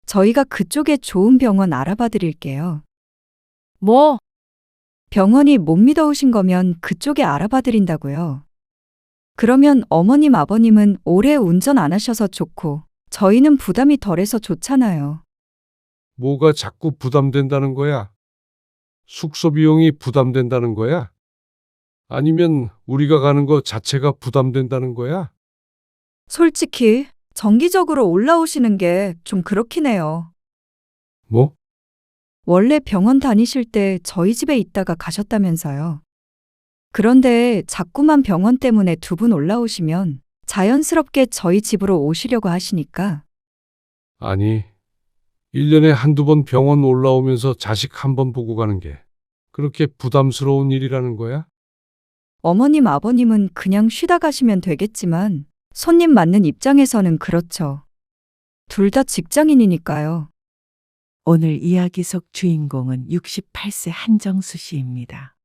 저희가 그쪽에 좋은 병원 알아봐 드릴게요. 뭐? 병원이 못 믿어오신 거면 그쪽에 알아봐 드린다고요. 그러면 어머님, 아버님은 오래 운전 안 하셔서 좋고, 저희는 부담이 덜해서 좋잖아요. 뭐가 자꾸 부담된다는 거야? 숙소 비용이 부담된다는 거야? 아니면 우리가 가는 거 자체가 부담된다는 거야? 솔직히, 정기적으로 올라오시는 게 좀 그렇긴 해요. 뭐? 원래 병원 다니실 때 저희 집에 있다가 가셨다면서요. 그런데 자꾸만 병원 때문에 두 분 올라오시면 자연스럽게 저희 집으로 오시려고 하시니까 아니, 1년에 한두 번 병원 올라오면서 자식 한 번 보고 가는 게 그렇게 부담스러운 일이라는 거야? 어머님, 아버님은 그냥 쉬다 가시면 되겠지만 손님 맞는 입장에서는 그렇죠. 둘 다 직장인이니까요. 오늘 이야기 속 주인공은 68세 한정수 씨입니다.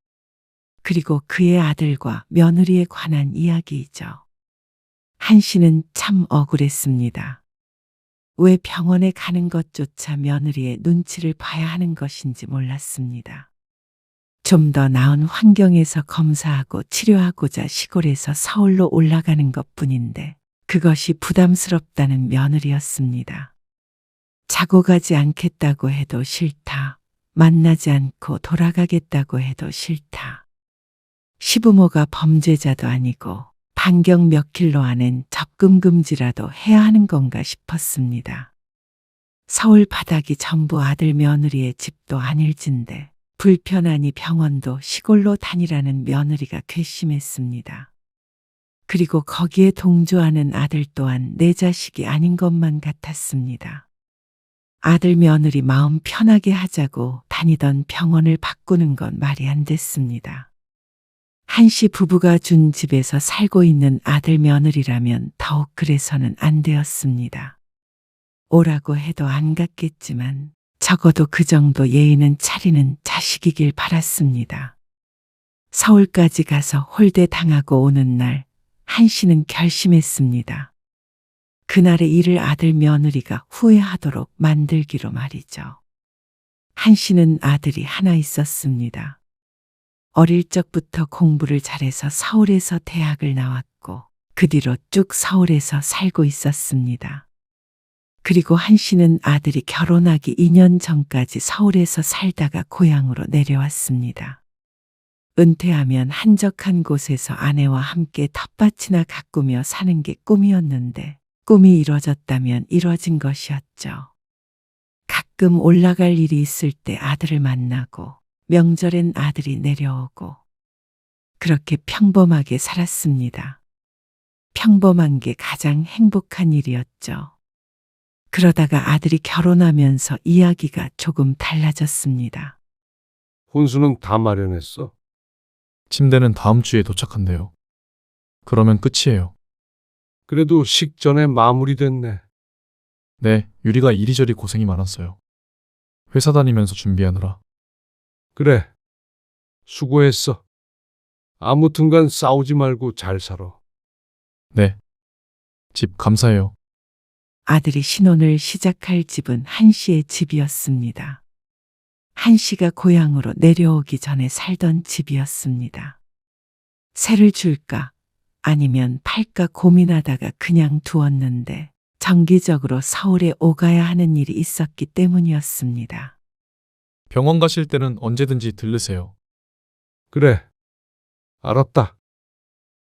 그리고 그의 아들과 며느리에 관한 이야기이죠. 한 씨는 참 억울했습니다. 왜 병원에 가는 것조차 며느리의 눈치를 봐야 하는 것인지 몰랐습니다. 좀 더 나은 환경에서 검사하고 치료하고자 시골에서 서울로 올라가는 것뿐인데 그것이 부담스럽다는 며느리였습니다. 자고 가지 않겠다고 해도 싫다. 만나지 않고 돌아가겠다고 해도 싫다. 시부모가 범죄자도 아니고 반경 몇 킬로 안엔 접근 금지라도 해야 하는 건가 싶었습니다. 서울 바닥이 전부 아들 며느리의 집도 아닐진데 불편하니 병원도 시골로 다니라는 며느리가 괘씸했습니다. 그리고 거기에 동조하는 아들 또한 내 자식이 아닌 것만 같았습니다. 아들 며느리 마음 편하게 하자고 다니던 병원을 바꾸는 건 말이 안 됐습니다. 한 씨 부부가 준 집에서 살고 있는 아들 며느리라면 더욱 그래서는 안 되었습니다. 오라고 해도 안 갔겠지만 적어도 그 정도 예의는 차리는 자식이길 바랐습니다. 서울까지 가서 홀대 당하고 오는 날 한 씨는 결심했습니다. 그날의 일을 아들 며느리가 후회하도록 만들기로 말이죠. 한 씨는 아들이 하나 있었습니다. 어릴 적부터 공부를 잘해서 서울에서 대학을 나왔고 그 뒤로 쭉 서울에서 살고 있었습니다. 그리고 한 씨는 아들이 결혼하기 2년 전까지 서울에서 살다가 고향으로 내려왔습니다. 은퇴하면 한적한 곳에서 아내와 함께 텃밭이나 가꾸며 사는 게 꿈이었는데 꿈이 이뤄졌다면 이뤄진 것이었죠. 가끔 올라갈 일이 있을 때 아들을 만나고 명절엔 아들이 내려오고 그렇게 평범하게 살았습니다. 평범한 게 가장 행복한 일이었죠. 그러다가 아들이 결혼하면서 이야기가 조금 달라졌습니다. 혼수는 다 마련했어. 침대는 다음 주에 도착한대요. 그러면 끝이에요. 그래도 식전에 마무리됐네. 네, 유리가 이리저리 고생이 많았어요. 회사 다니면서 준비하느라. 그래. 수고했어. 아무튼간 싸우지 말고 잘 살아. 네. 집 감사해요. 아들이 신혼을 시작할 집은 한 씨의 집이었습니다. 한 씨가 고향으로 내려오기 전에 살던 집이었습니다. 세를 줄까 아니면 팔까 고민하다가 그냥 두었는데 정기적으로 서울에 오가야 하는 일이 있었기 때문이었습니다. 병원 가실 때는 언제든지 들르세요. 그래. 알았다.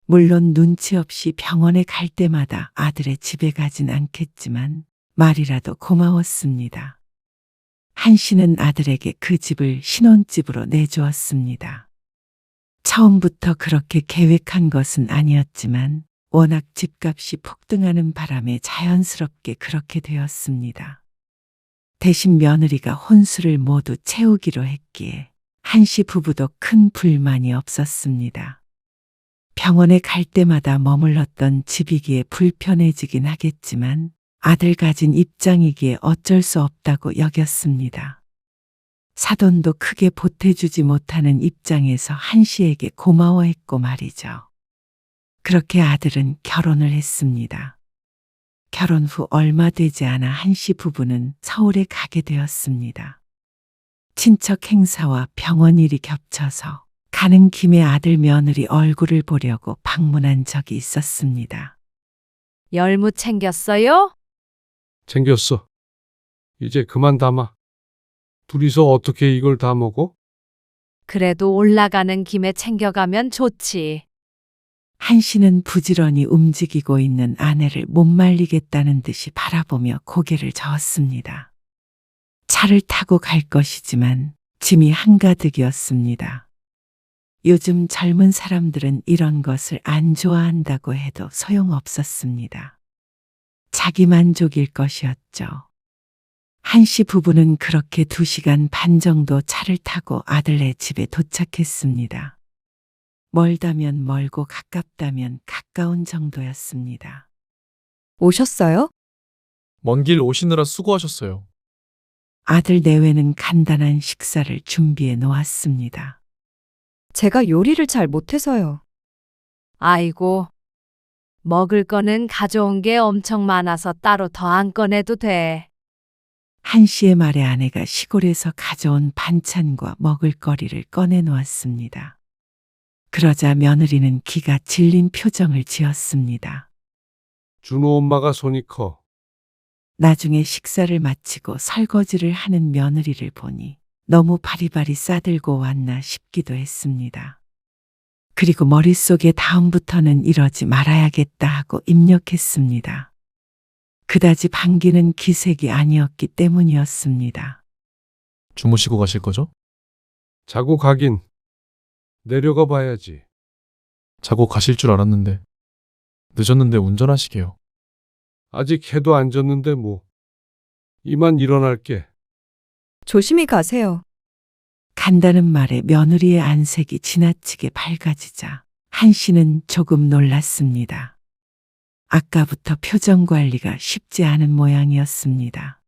물론 눈치 없이 병원에 갈 때마다 아들의 집에 가진 않겠지만 말이라도 고마웠습니다. 한 씨는 아들에게 그 집을 신혼집으로 내주었습니다. 처음부터 그렇게 계획한 것은 아니었지만 워낙 집값이 폭등하는 바람에 자연스럽게 그렇게 되었습니다. 대신 며느리가 혼수를 모두 채우기로 했기에 한 씨 부부도 큰 불만이 없었습니다. 병원에 갈 때마다 머물렀던 집이기에 불편해지긴 하겠지만 아들 가진 입장이기에 어쩔 수 없다고 여겼습니다. 사돈도 크게 보태주지 못하는 입장에서 한 씨에게 고마워했고 말이죠. 그렇게 아들은 결혼을 했습니다. 결혼 후 얼마 되지 않아 한씨 부부는 서울에 가게 되었습니다. 친척 행사와 병원 일이 겹쳐서 가는 김에 아들 며느리 얼굴을 보려고 방문한 적이 있었습니다. 열무 챙겼어요? 챙겼어. 이제 그만 담아. 둘이서 어떻게 이걸 다 먹어? 그래도 올라가는 김에 챙겨가면 좋지. 한씨는 부지런히 움직이고 있는 아내를 못 말리겠다는 듯이 바라보며 고개를 저었습니다. 차를 타고 갈 것이지만 짐이 한가득이었습니다. 요즘 젊은 사람들은 이런 것을 안 좋아한다고 해도 소용없었습니다. 자기 만족일 것이었죠. 한씨 부부는 그렇게 2시간 반 정도 차를 타고 아들네 집에 도착했습니다. 멀다면 멀고 가깝다면 가까운 정도였습니다. 오셨어요? 먼 길 오시느라 수고하셨어요. 아들 내외는 간단한 식사를 준비해 놓았습니다. 제가 요리를 잘 못해서요. 아이고, 먹을 거는 가져온 게 엄청 많아서 따로 더 안 꺼내도 돼. 한씨의 말에 아내가 시골에서 가져온 반찬과 먹을거리를 꺼내 놓았습니다. 그러자 며느리는 기가 질린 표정을 지었습니다. 준호 엄마가 손이 커. 나중에 식사를 마치고 설거지를 하는 며느리를 보니 너무 바리바리 싸들고 왔나 싶기도 했습니다. 그리고 머릿속에 다음부터는 이러지 말아야겠다 하고 입력했습니다. 그다지 반기는 기색이 아니었기 때문이었습니다. 주무시고 가실 거죠? 자고 가긴. 내려가 봐야지. 자고 가실 줄 알았는데. 늦었는데 운전하시게요. 아직 해도 안 졌는데 뭐. 이만 일어날게. 조심히 가세요. 간다는 말에 며느리의 안색이 지나치게 밝아지자 한씨는 조금 놀랐습니다. 아까부터 표정 관리가 쉽지 않은 모양이었습니다.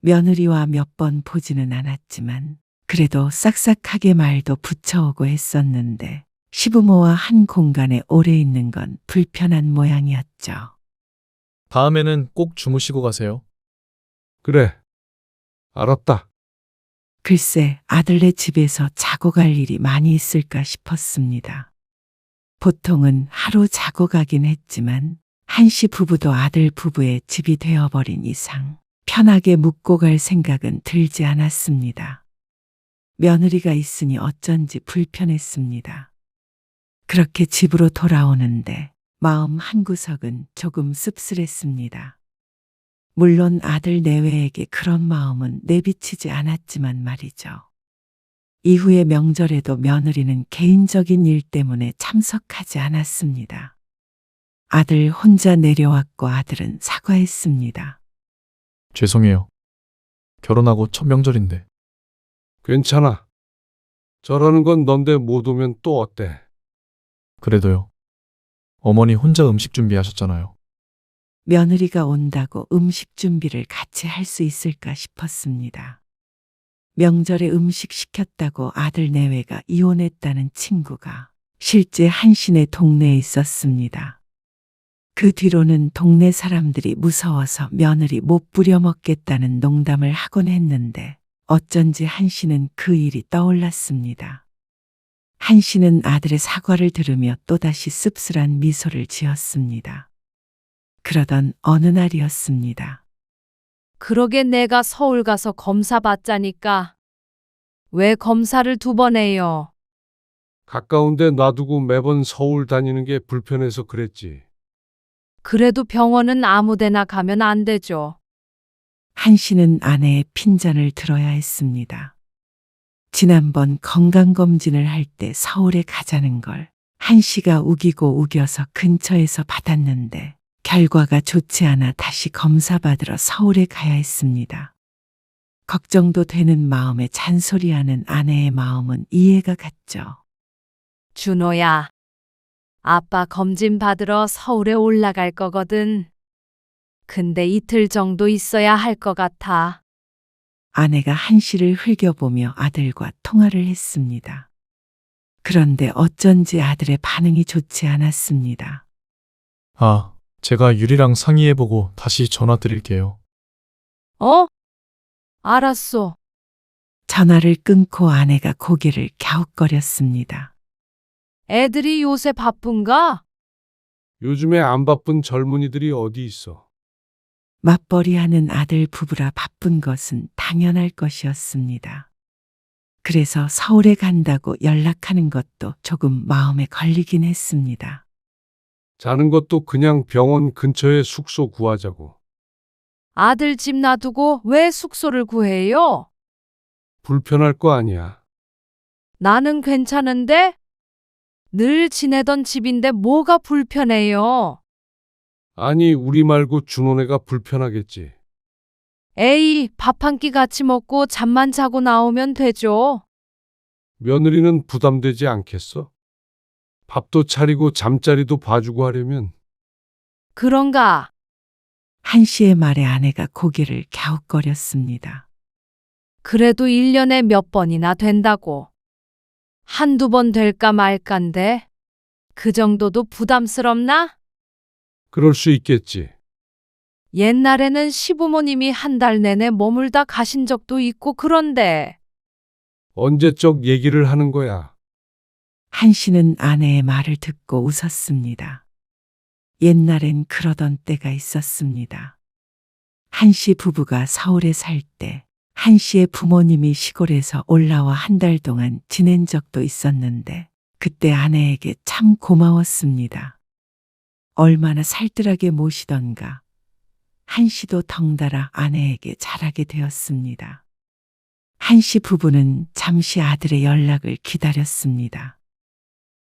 며느리와 몇 번 보지는 않았지만 그래도 싹싹하게 말도 붙여오고 했었는데 시부모와 한 공간에 오래 있는 건 불편한 모양이었죠. 다음에는 꼭 주무시고 가세요. 그래. 알았다. 글쎄 아들네 집에서 자고 갈 일이 많이 있을까 싶었습니다. 보통은 하루 자고 가긴 했지만 한씨 부부도 아들 부부의 집이 되어버린 이상 편하게 묵고 갈 생각은 들지 않았습니다. 며느리가 있으니 어쩐지 불편했습니다. 그렇게 집으로 돌아오는데 마음 한구석은 조금 씁쓸했습니다. 물론 아들 내외에게 그런 마음은 내비치지 않았지만 말이죠. 이후의 명절에도 며느리는 개인적인 일 때문에 참석하지 않았습니다. 아들 혼자 내려왔고 아들은 사과했습니다. 죄송해요. 결혼하고 첫 명절인데. 괜찮아. 저러는 건 넌데 못 오면 또 어때? 그래도요. 어머니 혼자 음식 준비하셨잖아요. 며느리가 온다고 음식 준비를 같이 할 수 있을까 싶었습니다. 명절에 음식 시켰다고 아들 내외가 이혼했다는 친구가 실제 한신의 동네에 있었습니다. 그 뒤로는 동네 사람들이 무서워서 며느리 못 부려먹겠다는 농담을 하곤 했는데 어쩐지 한씨는 그 일이 떠올랐습니다. 한씨는 아들의 사과를 들으며 또다시 씁쓸한 미소를 지었습니다. 그러던 어느 날이었습니다. 그러게 내가 서울 가서 검사 받자니까. 왜 검사를 2번 해요? 가까운데 놔두고 매번 서울 다니는 게 불편해서 그랬지. 그래도 병원은 아무 데나 가면 안 되죠. 한씨는 아내의 핀잔을 들어야 했습니다. 지난번 건강검진을 할 때 서울에 가자는 걸 한씨가 우기고 우겨서 근처에서 받았는데 결과가 좋지 않아 다시 검사받으러 서울에 가야 했습니다. 걱정도 되는 마음에 잔소리하는 아내의 마음은 이해가 갔죠. 준호야, 아빠 검진 받으러 서울에 올라갈 거거든. 근데 이틀 정도 있어야 할 것 같아. 아내가 한씨를 흘겨보며 아들과 통화를 했습니다. 그런데 어쩐지 아들의 반응이 좋지 않았습니다. 아, 제가 유리랑 상의해보고 다시 전화 드릴게요. 어? 알았어. 전화를 끊고 아내가 고개를 갸웃거렸습니다. 애들이 요새 바쁜가? 요즘에 안 바쁜 젊은이들이 어디 있어? 맞벌이하는 아들 부부라 바쁜 것은 당연할 것이었습니다. 그래서 서울에 간다고 연락하는 것도 조금 마음에 걸리긴 했습니다. 자는 것도 그냥 병원 근처에 숙소 구하자고. 아들 집 놔두고 왜 숙소를 구해요? 불편할 거 아니야. 나는 괜찮은데? 늘 지내던 집인데 뭐가 불편해요? 아니, 우리 말고 준호네가 불편하겠지. 에이, 밥 한 끼 같이 먹고 잠만 자고 나오면 되죠. 며느리는 부담되지 않겠어? 밥도 차리고 잠자리도 봐주고 하려면 그런가? 한 씨의 말에 아내가 고개를 갸웃거렸습니다. 그래도 1년에 몇 번이나 된다고. 한두 번 될까 말까인데. 그 정도도 부담스럽나? 그럴 수 있겠지. 옛날에는 시부모님이 한 달 내내 머물다 가신 적도 있고 그런데. 언제적 얘기를 하는 거야. 한 씨는 아내의 말을 듣고 웃었습니다. 옛날엔 그러던 때가 있었습니다. 한 씨 부부가 서울에 살 때 한 씨의 부모님이 시골에서 올라와 한 달 동안 지낸 적도 있었는데 그때 아내에게 참 고마웠습니다. 얼마나 살뜰하게 모시던가. 한 씨도 덩달아 아내에게 잘하게 되었습니다. 한 씨 부부는 잠시 아들의 연락을 기다렸습니다.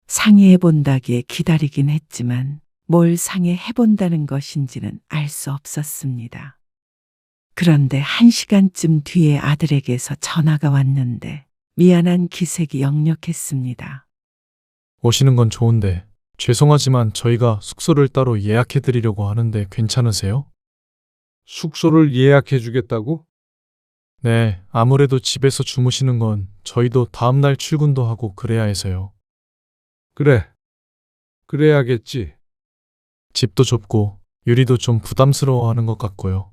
상의해본다기에 기다리긴 했지만 뭘 상의해본다는 것인지는 알 수 없었습니다. 그런데 1시간쯤 뒤에 아들에게서 전화가 왔는데 미안한 기색이 역력했습니다. 오시는 건 좋은데 죄송하지만 저희가 숙소를 따로 예약해 드리려고 하는데 괜찮으세요? 숙소를 예약해 주겠다고? 네, 아무래도 집에서 주무시는 건 저희도 다음날 출근도 하고 그래야 해서요. 그래. 그래야겠지. 집도 좁고 유리도 좀 부담스러워하는 것 같고요.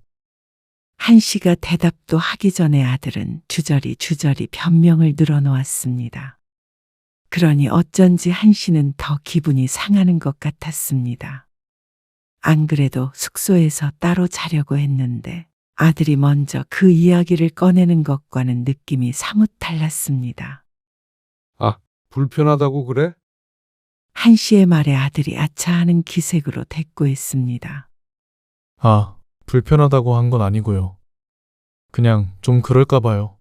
한 씨가 대답도 하기 전에 아들은 주저리 변명을 늘어놓았습니다. 그러니 어쩐지 한 씨는 더 기분이 상하는 것 같았습니다. 안 그래도 숙소에서 따로 자려고 했는데 아들이 먼저 그 이야기를 꺼내는 것과는 느낌이 사뭇 달랐습니다. 아, 불편하다고 그래? 한 씨의 말에 아들이 아차하는 기색으로 대꾸했습니다. 아, 불편하다고 한 건 아니고요. 그냥 좀 그럴까 봐요.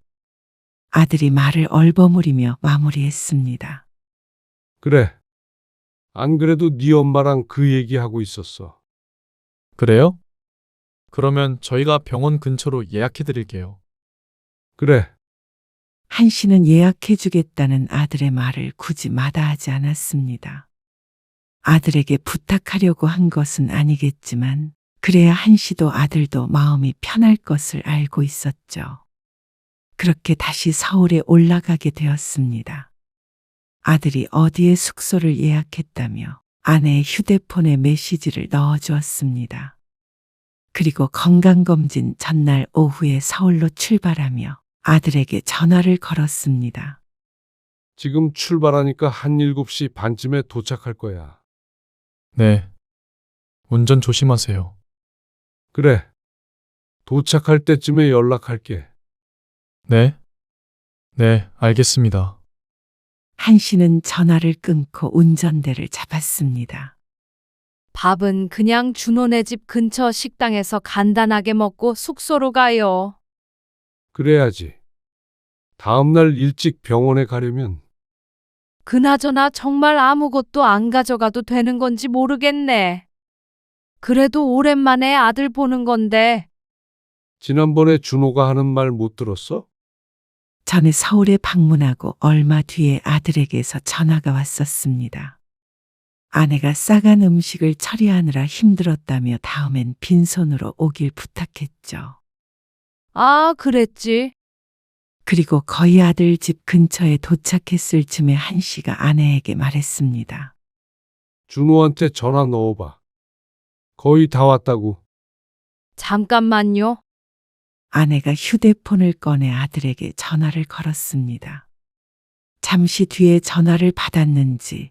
아들이 말을 얼버무리며 마무리했습니다. 그래. 안 그래도 네 엄마랑 그 얘기하고 있었어. 그래요? 그러면 저희가 병원 근처로 예약해 드릴게요. 그래. 한 씨는 예약해주겠다는 아들의 말을 굳이 마다하지 않았습니다. 아들에게 부탁하려고 한 것은 아니겠지만 그래야 한 씨도 아들도 마음이 편할 것을 알고 있었죠. 그렇게 다시 서울에 올라가게 되었습니다. 아들이 어디에 숙소를 예약했다며 아내의 휴대폰에 메시지를 넣어주었습니다. 그리고 건강검진 전날 오후에 서울로 출발하며 아들에게 전화를 걸었습니다. 지금 출발하니까 한 7시 반쯤에 도착할 거야. 네. 운전 조심하세요. 그래. 도착할 때쯤에 연락할게. 네? 네, 알겠습니다. 한 씨는 전화를 끊고 운전대를 잡았습니다. 밥은 그냥 준호네 집 근처 식당에서 간단하게 먹고 숙소로 가요. 그래야지. 다음날 일찍 병원에 가려면 그나저나 정말 아무것도 안 가져가도 되는 건지 모르겠네. 그래도 오랜만에 아들 보는 건데. 지난번에 준호가 하는 말 못 들었어? 전에 서울에 방문하고 얼마 뒤에 아들에게서 전화가 왔었습니다. 아내가 싸간 음식을 처리하느라 힘들었다며 다음엔 빈손으로 오길 부탁했죠. 아, 그랬지. 그리고 거의 아들 집 근처에 도착했을 즈음에 한 씨가 아내에게 말했습니다. 준호한테 전화 넣어봐. 거의 다 왔다고. 잠깐만요. 아내가 휴대폰을 꺼내 아들에게 전화를 걸었습니다. 잠시 뒤에 전화를 받았는지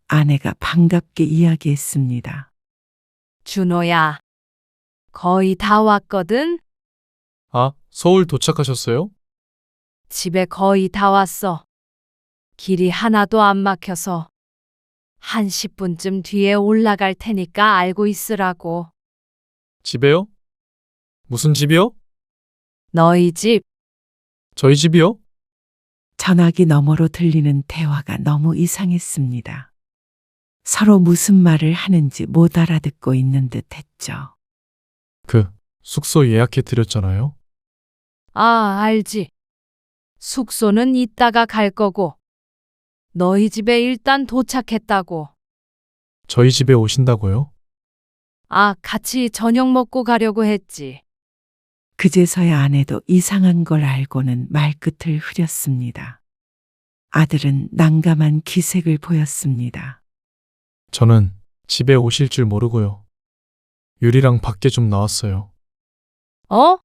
아내가 반갑게 이야기했습니다. 준호야. 거의 다 왔거든? 아, 서울 도착하셨어요? 집에 거의 다 왔어. 길이 하나도 안 막혀서 한 10분쯤 뒤에 올라갈 테니까 알고 있으라고. 집에요? 무슨 집이요? 너희 집. 저희 집이요? 전화기 너머로 들리는 대화가 너무 이상했습니다. 서로 무슨 말을 하는지 못 알아듣고 있는 듯 했죠. 숙소 예약해 드렸잖아요. 아, 알지. 숙소는 이따가 갈 거고. 너희 집에 일단 도착했다고. 저희 집에 오신다고요? 아, 같이 저녁 먹고 가려고 했지. 그제서야 아내도 이상한 걸 알고는 말끝을 흐렸습니다. 아들은 난감한 기색을 보였습니다. 저는 집에 오실 줄 모르고요. 유리랑 밖에 좀 나왔어요. 어?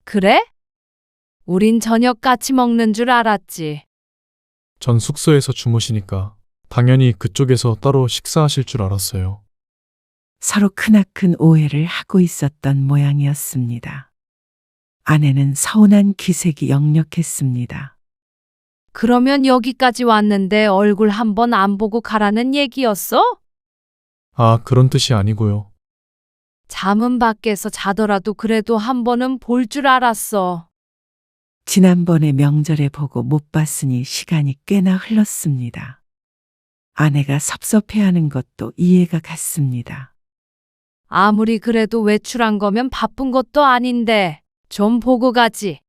그래? 우린 저녁 같이 먹는 줄 알았지. 전 숙소에서 주무시니까 당연히 그쪽에서 따로 식사하실 줄 알았어요. 서로 크나큰 오해를 하고 있었던 모양이었습니다. 아내는 서운한 기색이 역력했습니다. 그러면 여기까지 왔는데 얼굴 한번 안 보고 가라는 얘기였어? 아, 그런 뜻이 아니고요. 잠은 밖에서 자더라도 그래도 한 번은 볼 줄 알았어. 지난번에 명절에 보고 못 봤으니 시간이 꽤나 흘렀습니다. 아내가 섭섭해하는 것도 이해가 갔습니다. 아무리 그래도 외출한 거면 바쁜 것도 아닌데 좀 보고 가지.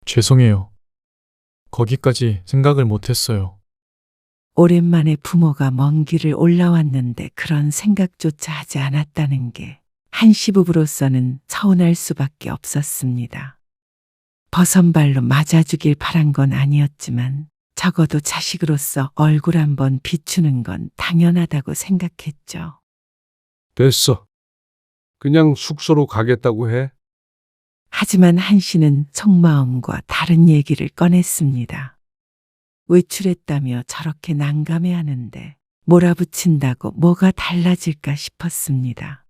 죄송해요. 거기까지 생각을 못했어요. 오랜만에 부모가 먼 길을 올라왔는데 그런 생각조차 하지 않았다는 게 한시 부부로서는 서운할 수밖에 없었습니다. 버선발로 맞아주길 바란 건 아니었지만 적어도 자식으로서 얼굴 한번 비추는 건 당연하다고 생각했죠. 됐어. 그냥 숙소로 가겠다고 해. 하지만 한씨는 속마음과 다른 얘기를 꺼냈습니다. 외출했다며 저렇게 난감해하는데 몰아붙인다고 뭐가 달라질까 싶었습니다.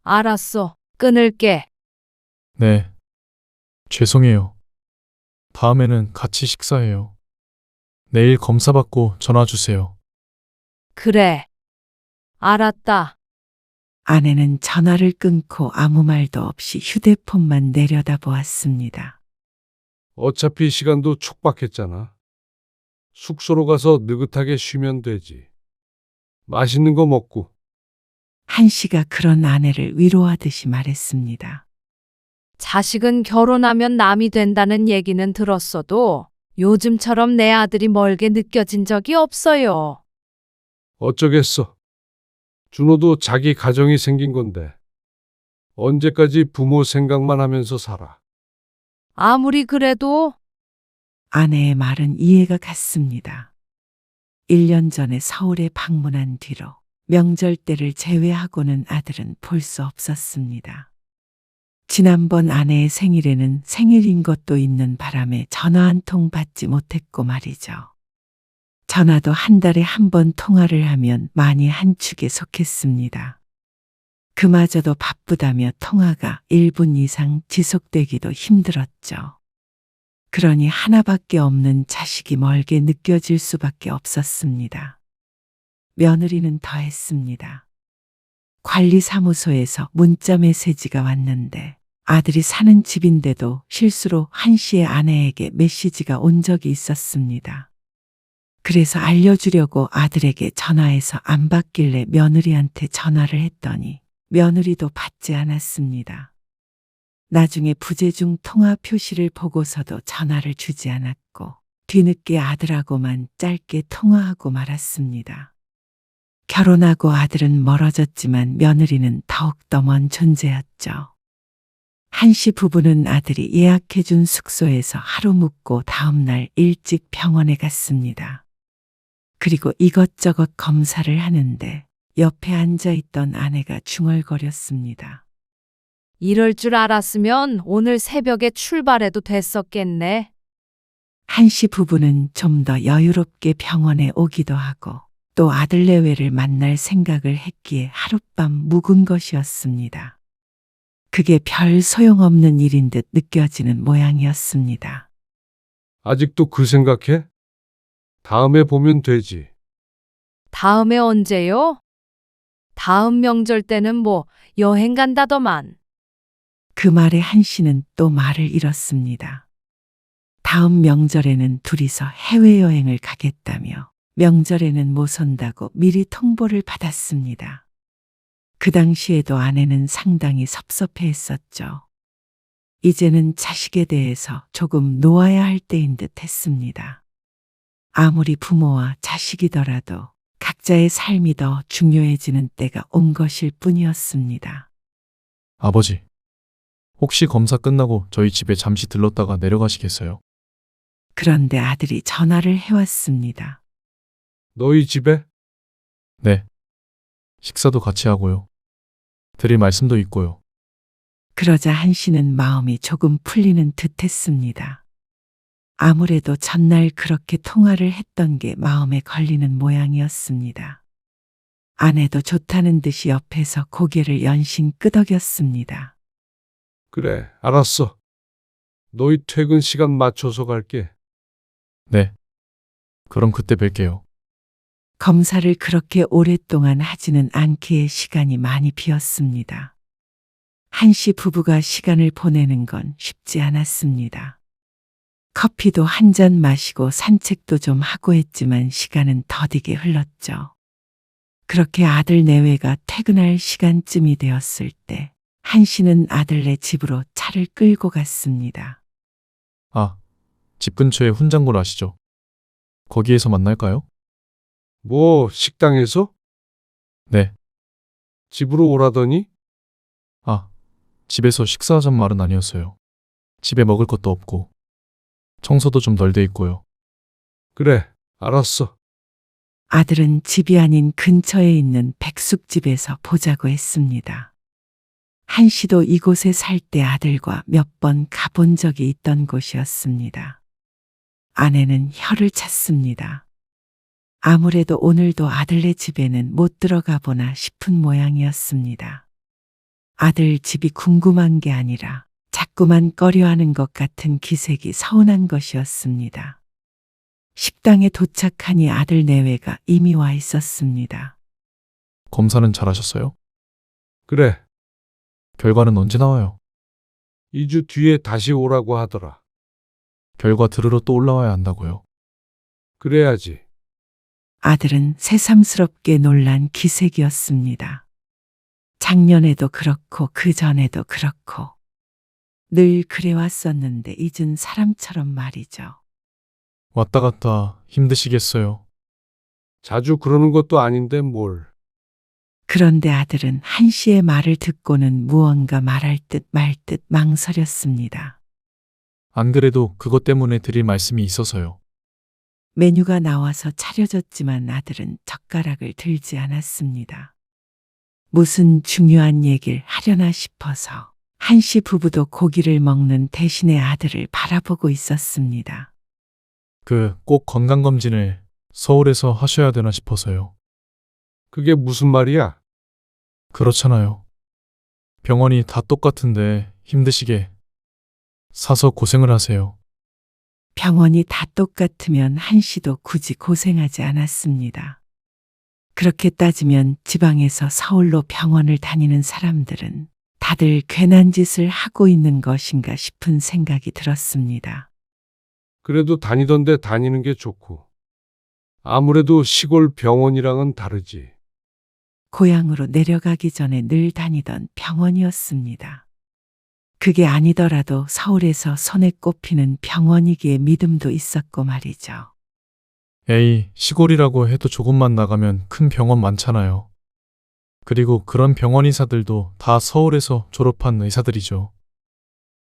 알았어. 끊을게. 네. 죄송해요. 다음에는 같이 식사해요. 내일 검사받고 전화 주세요. 그래. 알았다. 아내는 전화를 끊고 아무 말도 없이 휴대폰만 내려다보았습니다. 어차피 시간도 촉박했잖아. 숙소로 가서 느긋하게 쉬면 되지. 맛있는 거 먹고. 한씨가 그런 아내를 위로하듯이 말했습니다. 자식은 결혼하면 남이 된다는 얘기는 들었어도 요즘처럼 내 아들이 멀게 느껴진 적이 없어요. 어쩌겠어. 준호도 자기 가정이 생긴 건데. 언제까지 부모 생각만 하면서 살아. 아무리 그래도 아내의 말은 이해가 갔습니다. 1년 전에 서울에 방문한 뒤로 명절 때를 제외하고는 아들은 볼 수 없었습니다. 지난번 아내의 생일에는 생일인 것도 있는 바람에 전화 한 통 받지 못했고 말이죠. 전화도 한 달에 한 번 통화를 하면 많이 한축에 속했습니다. 그마저도 바쁘다며 통화가 1분 이상 지속되기도 힘들었죠. 그러니 하나밖에 없는 자식이 멀게 느껴질 수밖에 없었습니다. 며느리는 더했습니다. 관리사무소에서 문자 메시지가 왔는데 아들이 사는 집인데도 실수로 한씨의 아내에게 메시지가 온 적이 있었습니다. 그래서 알려주려고 아들에게 전화해서 안 받길래 며느리한테 전화를 했더니 며느리도 받지 않았습니다. 나중에 부재중 통화 표시를 보고서도 전화를 주지 않았고 뒤늦게 아들하고만 짧게 통화하고 말았습니다. 결혼하고 아들은 멀어졌지만 며느리는 더욱더 먼 존재였죠. 한씨 부부는 아들이 예약해준 숙소에서 하루 묵고 다음날 일찍 병원에 갔습니다. 그리고 이것저것 검사를 하는데 옆에 앉아 있던 아내가 중얼거렸습니다. 이럴 줄 알았으면 오늘 새벽에 출발해도 됐었겠네. 한씨 부부는 좀 더 여유롭게 병원에 오기도 하고 또 아들 내외를 만날 생각을 했기에 하룻밤 묵은 것이었습니다. 그게 별 소용없는 일인 듯 느껴지는 모양이었습니다. 아직도 그 생각해? 다음에 보면 되지. 다음에 언제요? 다음 명절 때는 뭐 여행 간다더만. 그 말에 한씨는 또 말을 잃었습니다. 다음 명절에는 둘이서 해외여행을 가겠다며 명절에는 못 온다고 미리 통보를 받았습니다. 그 당시에도 아내는 상당히 섭섭해했었죠. 이제는 자식에 대해서 조금 놓아야 할 때인 듯 했습니다. 아무리 부모와 자식이더라도 각자의 삶이 더 중요해지는 때가 온 것일 뿐이었습니다. 아버지, 혹시 검사 끝나고 저희 집에 잠시 들렀다가 내려가시겠어요? 그런데 아들이 전화를 해왔습니다. 너희 집에? 네. 식사도 같이 하고요. 드릴 말씀도 있고요. 그러자 한씨는 마음이 조금 풀리는 듯 했습니다. 아무래도 전날 그렇게 통화를 했던 게 마음에 걸리는 모양이었습니다. 아내도 좋다는 듯이 옆에서 고개를 연신 끄덕였습니다. 그래, 알았어. 너희 퇴근 시간 맞춰서 갈게. 네. 그럼 그때 뵐게요. 검사를 그렇게 오랫동안 하지는 않기에 시간이 많이 비었습니다. 한씨 부부가 시간을 보내는 건 쉽지 않았습니다. 커피도 한 잔 마시고 산책도 좀 하고 했지만 시간은 더디게 흘렀죠. 그렇게 아들 내외가 퇴근할 시간쯤이 되었을 때 한씨는 아들네 집으로 차를 끌고 갔습니다. 아, 집 근처에 훈장골 아시죠? 거기에서 만날까요? 뭐, 식당에서? 네. 집으로 오라더니? 아, 집에서 식사하잔 말은 아니었어요. 집에 먹을 것도 없고 청소도 좀 덜 돼 있고요. 그래, 알았어. 아들은 집이 아닌 근처에 있는 백숙집에서 보자고 했습니다. 한씨도 이곳에 살 때 아들과 몇 번 가본 적이 있던 곳이었습니다. 아내는 혀를 찼습니다. 아무래도 오늘도 아들네 집에는 못 들어가 보나 싶은 모양이었습니다. 아들 집이 궁금한 게 아니라 자꾸만 꺼려하는 것 같은 기색이 서운한 것이었습니다. 식당에 도착하니 아들 내외가 이미 와 있었습니다. 검사는 잘하셨어요? 그래, 결과는 언제 나와요? 2주 뒤에 다시 오라고 하더라. 결과 들으러 또 올라와야 한다고요. 그래야지. 아들은 새삼스럽게 놀란 기색이었습니다. 작년에도 그렇고 그 전에도 그렇고 늘 그래왔었는데 잊은 사람처럼 말이죠. 왔다 갔다 힘드시겠어요. 자주 그러는 것도 아닌데 뭘. 그런데 아들은 한씨의 말을 듣고는 무언가 말할 듯 말 듯 망설였습니다. 안 그래도 그것 때문에 드릴 말씀이 있어서요. 메뉴가 나와서 차려졌지만 아들은 젓가락을 들지 않았습니다. 무슨 중요한 얘기를 하려나 싶어서 한씨 부부도 고기를 먹는 대신에 아들을 바라보고 있었습니다. 꼭 건강검진을 서울에서 하셔야 되나 싶어서요. 그게 무슨 말이야? 그렇잖아요. 병원이 다 똑같은데 힘드시게 사서 고생을 하세요. 병원이 다 똑같으면 한씨도 굳이 고생하지 않았습니다. 그렇게 따지면 지방에서 서울로 병원을 다니는 사람들은 다들 괜한 짓을 하고 있는 것인가 싶은 생각이 들었습니다. 그래도 다니던데 다니는 게 좋고. 아무래도 시골 병원이랑은 다르지. 고향으로 내려가기 전에 늘 다니던 병원이었습니다. 그게 아니더라도 서울에서 손에 꼽히는 병원이기에 믿음도 있었고 말이죠. 에이, 시골이라고 해도 조금만 나가면 큰 병원 많잖아요. 그리고 그런 병원 의사들도 다 서울에서 졸업한 의사들이죠.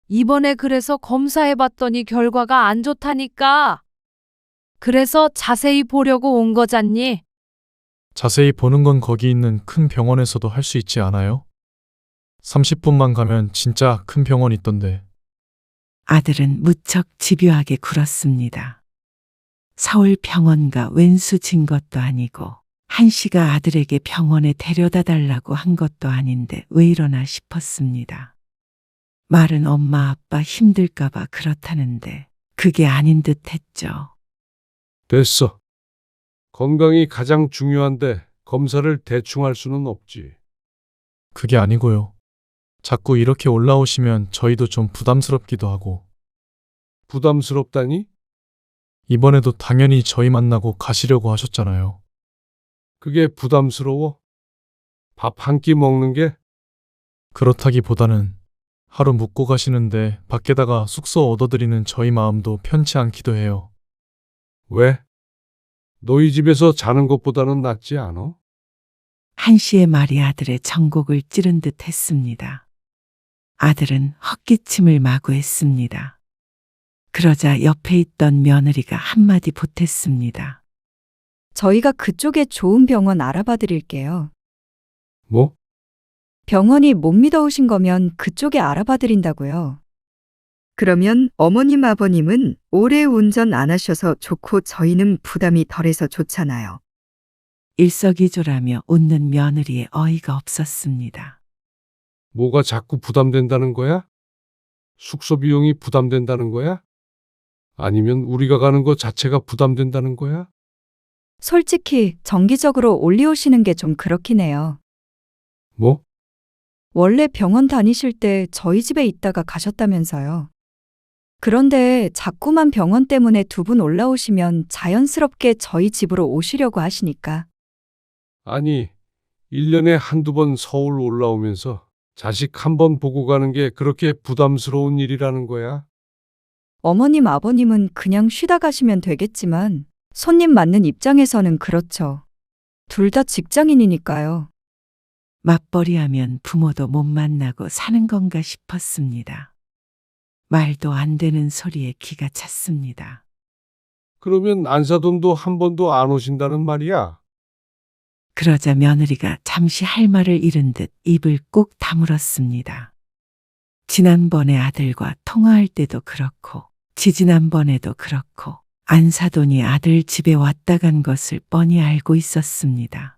이번에 그래서 검사해봤더니 결과가 안 좋다니까. 그래서 자세히 보려고 온 거잖니. 자세히 보는 건 거기 있는 큰 병원에서도 할 수 있지 않아요? 30분만 가면 진짜 큰 병원 있던데. 아들은 무척 집요하게 굴었습니다. 서울 병원가 왼수 진 것도 아니고 한 씨가 아들에게 병원에 데려다 달라고 한 것도 아닌데 왜 이러나 싶었습니다. 말은 엄마 아빠 힘들까봐 그렇다는데 그게 아닌 듯 했죠. 됐어. 건강이 가장 중요한데 검사를 대충 할 수는 없지. 그게 아니고요. 자꾸 이렇게 올라오시면 저희도 좀 부담스럽기도 하고. 부담스럽다니? 이번에도 당연히 저희 만나고 가시려고 하셨잖아요. 그게 부담스러워? 밥 한 끼 먹는 게? 그렇다기보다는 하루 묵고 가시는데 밖에다가 숙소 얻어드리는 저희 마음도 편치 않기도 해요. 왜? 너희 집에서 자는 것보다는 낫지 않아? 한 씨의 말이 아들의 전곡을 찌른 듯 했습니다. 아들은 헛기침을 마구 했습니다. 그러자 옆에 있던 며느리가 한마디 보탰습니다. 저희가 그쪽에 좋은 병원 알아봐 드릴게요. 뭐? 병원이 못 믿어오신 거면 그쪽에 알아봐 드린다고요. 그러면 어머님 아버님은 오래 운전 안 하셔서 좋고 저희는 부담이 덜해서 좋잖아요. 일석이조라며 웃는 며느리의 어이가 없었습니다. 뭐가 자꾸 부담된다는 거야? 숙소 비용이 부담된다는 거야? 아니면 우리가 가는 것 자체가 부담된다는 거야? 솔직히 정기적으로 올리오시는 게 좀 그렇긴 해요. 뭐? 원래 병원 다니실 때 저희 집에 있다가 가셨다면서요. 그런데 자꾸만 병원 때문에 두 분 올라오시면 자연스럽게 저희 집으로 오시려고 하시니까. 아니, 1년에 한두 번 서울 올라오면서 자식 한 번 보고 가는 게 그렇게 부담스러운 일이라는 거야? 어머님 아버님은 그냥 쉬다 가시면 되겠지만 손님 맞는 입장에서는 그렇죠. 둘 다 직장인이니까요. 맞벌이하면 부모도 못 만나고 사는 건가 싶었습니다. 말도 안 되는 소리에 기가 찼습니다. 그러면 안사돈도 한 번도 안 오신다는 말이야? 그러자 며느리가 잠시 할 말을 잃은 듯 입을 꼭 다물었습니다. 지난번에 아들과 통화할 때도 그렇고 지지난번에도 그렇고 안사돈이 아들 집에 왔다 간 것을 뻔히 알고 있었습니다.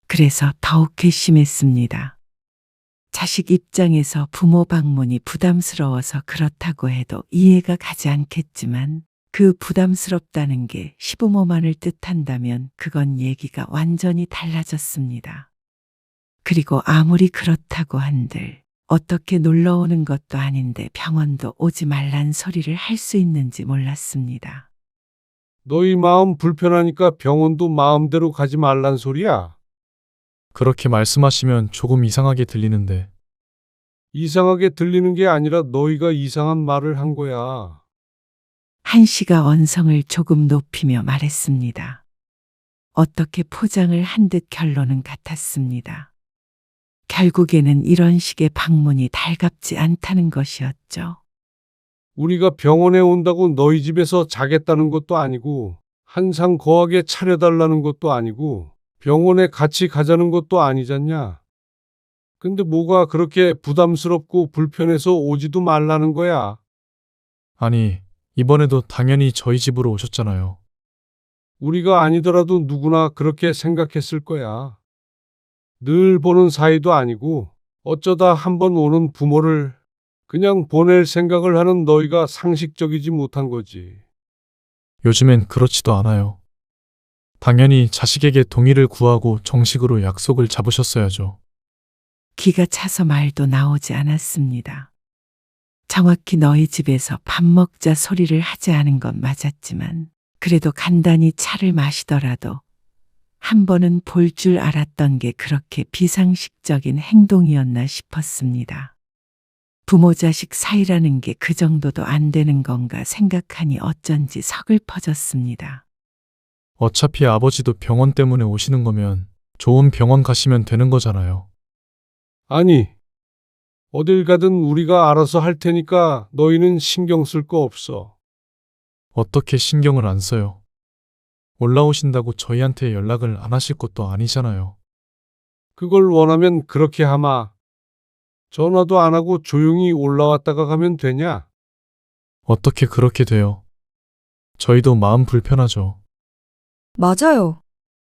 그래서 더욱 괘씸했습니다. 자식 입장에서 부모 방문이 부담스러워서 그렇다고 해도 이해가 가지 않겠지만 그 부담스럽다는 게 시부모만을 뜻한다면 그건 얘기가 완전히 달라졌습니다. 그리고 아무리 그렇다고 한들 어떻게 놀러 오는 것도 아닌데 병원도 오지 말란 소리를 할 수 있는지 몰랐습니다. 너희 마음 불편하니까 병원도 마음대로 가지 말란 소리야? 그렇게 말씀하시면 조금 이상하게 들리는데. 이상하게 들리는 게 아니라 너희가 이상한 말을 한 거야. 한 씨가 언성을 조금 높이며 말했습니다. 어떻게 포장을 한 듯 결론은 같았습니다. 결국에는 이런 식의 방문이 달갑지 않다는 것이었죠. 우리가 병원에 온다고 너희 집에서 자겠다는 것도 아니고 한상 거하게 차려달라는 것도 아니고 병원에 같이 가자는 것도 아니잖냐. 근데 뭐가 그렇게 부담스럽고 불편해서 오지도 말라는 거야. 아니, 이번에도 당연히 저희 집으로 오셨잖아요. 우리가 아니더라도 누구나 그렇게 생각했을 거야. 늘 보는 사이도 아니고 어쩌다 한번 오는 부모를 그냥 보낼 생각을 하는 너희가 상식적이지 못한 거지. 요즘엔 그렇지도 않아요. 당연히 자식에게 동의를 구하고 정식으로 약속을 잡으셨어야죠. 기가 차서 말도 나오지 않았습니다. 정확히 너희 집에서 밥 먹자 소리를 하지 않은 건 맞았지만 그래도 간단히 차를 마시더라도 한 번은 볼 줄 알았던 게 그렇게 비상식적인 행동이었나 싶었습니다. 부모 자식 사이라는 게 그 정도도 안 되는 건가 생각하니 어쩐지 서글퍼졌습니다. 어차피 아버지도 병원 때문에 오시는 거면 좋은 병원 가시면 되는 거잖아요. 아니, 어딜 가든 우리가 알아서 할 테니까 너희는 신경 쓸 거 없어. 어떻게 신경을 안 써요? 올라오신다고 저희한테 연락을 안 하실 것도 아니잖아요. 그걸 원하면 그렇게 하마. 전화도 안 하고 조용히 올라왔다가 가면 되냐? 어떻게 그렇게 돼요? 저희도 마음 불편하죠. 맞아요.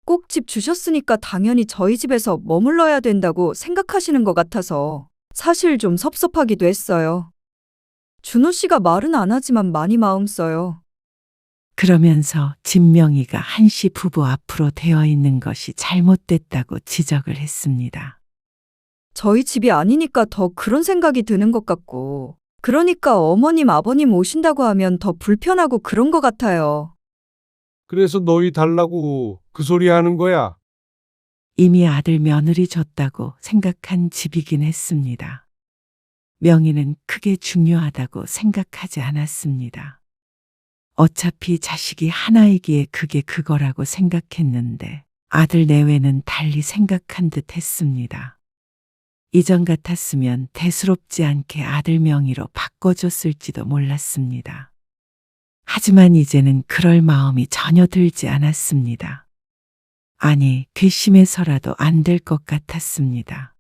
꼭 집 주셨으니까 당연히 저희 집에서 머물러야 된다고 생각하시는 것 같아서 사실 좀 섭섭하기도 했어요. 준호 씨가 말은 안 하지만 많이 마음 써요. 그러면서 진명이가 한씨 부부 앞으로 되어 있는 것이 잘못됐다고 지적을 했습니다. 저희 집이 아니니까 더 그런 생각이 드는 것 같고, 그러니까 어머님, 아버님 오신다고 하면 더 불편하고 그런 것 같아요. 그래서 너희 달라고 그 소리 하는 거야. 이미 아들 며느리 줬다고 생각한 집이긴 했습니다. 명의는 크게 중요하다고 생각하지 않았습니다. 어차피 자식이 하나이기에 그게 그거라고 생각했는데 아들 내외는 달리 생각한 듯 했습니다. 이전 같았으면 대수롭지 않게 아들 명의로 바꿔줬을지도 몰랐습니다. 하지만 이제는 그럴 마음이 전혀 들지 않았습니다. 아니, 괘씸해서라도 안 될 것 같았습니다.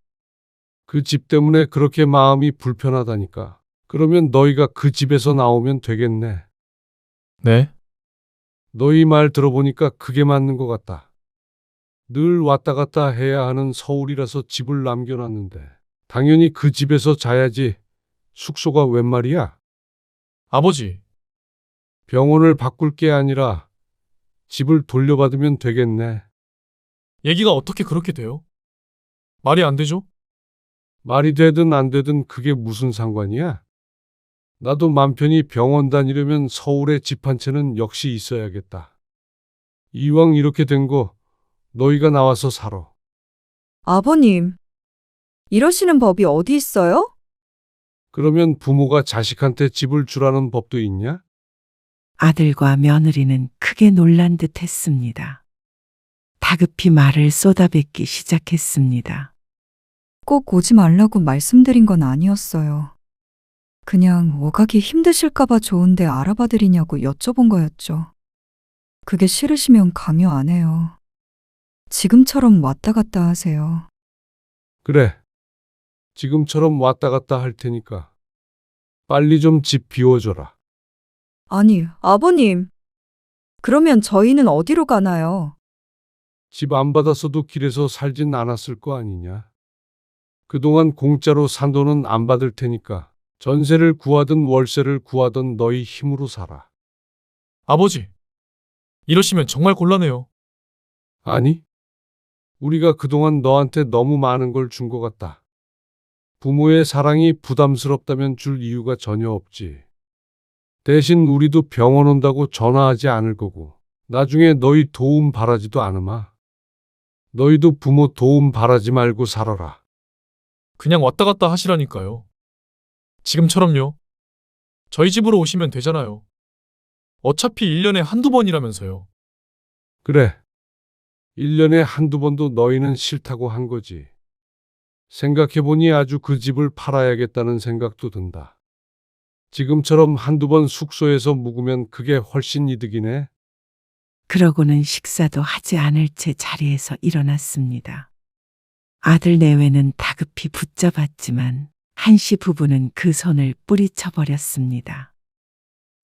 그 집 때문에 그렇게 마음이 불편하다니까. 그러면 너희가 그 집에서 나오면 되겠네. 네? 너희 말 들어보니까 그게 맞는 것 같다. 늘 왔다 갔다 해야 하는 서울이라서 집을 남겨놨는데 당연히 그 집에서 자야지. 숙소가 웬 말이야? 아버지, 병원을 바꿀 게 아니라 집을 돌려받으면 되겠네. 얘기가 어떻게 그렇게 돼요? 말이 안 되죠? 말이 되든 안 되든 그게 무슨 상관이야? 나도 맘 편히 병원 다니려면 서울에 집 한 채는 역시 있어야겠다. 이왕 이렇게 된 거 너희가 나와서 살아. 아버님, 이러시는 법이 어디 있어요? 그러면 부모가 자식한테 집을 주라는 법도 있냐? 아들과 며느리는 크게 놀란 듯 했습니다. 다급히 말을 쏟아뱉기 시작했습니다. 꼭 오지 말라고 말씀드린 건 아니었어요. 그냥 오가기 힘드실까봐 좋은데 알아봐 드리냐고 여쭤본 거였죠. 그게 싫으시면 강요 안 해요. 지금처럼 왔다 갔다 하세요. 그래. 지금처럼 왔다 갔다 할 테니까 빨리 좀 집 비워줘라. 아니, 아버님. 그러면 저희는 어디로 가나요? 집 안 받았어도 길에서 살진 않았을 거 아니냐? 그동안 공짜로 산 돈은 안 받을 테니까 전세를 구하든 월세를 구하든 너희 힘으로 살아. 아버지, 이러시면 정말 곤란해요. 아니, 우리가 그동안 너한테 너무 많은 걸 준 것 같다. 부모의 사랑이 부담스럽다면 줄 이유가 전혀 없지. 대신 우리도 병원 온다고 전화하지 않을 거고, 나중에 너희 도움 바라지도 않으마. 너희도 부모 도움 바라지 말고 살아라. 그냥 왔다 갔다 하시라니까요. 지금처럼요. 저희 집으로 오시면 되잖아요. 어차피 1년에 한두 번이라면서요. 그래. 1년에 한두 번도 너희는 싫다고 한 거지. 생각해보니 아주 그 집을 팔아야겠다는 생각도 든다. 지금처럼 한두 번 숙소에서 묵으면 그게 훨씬 이득이네. 그러고는 식사도 하지 않을 채 자리에서 일어났습니다. 아들 내외는 다급히 붙잡았지만 한씨 부부는 그 손을 뿌리쳐버렸습니다.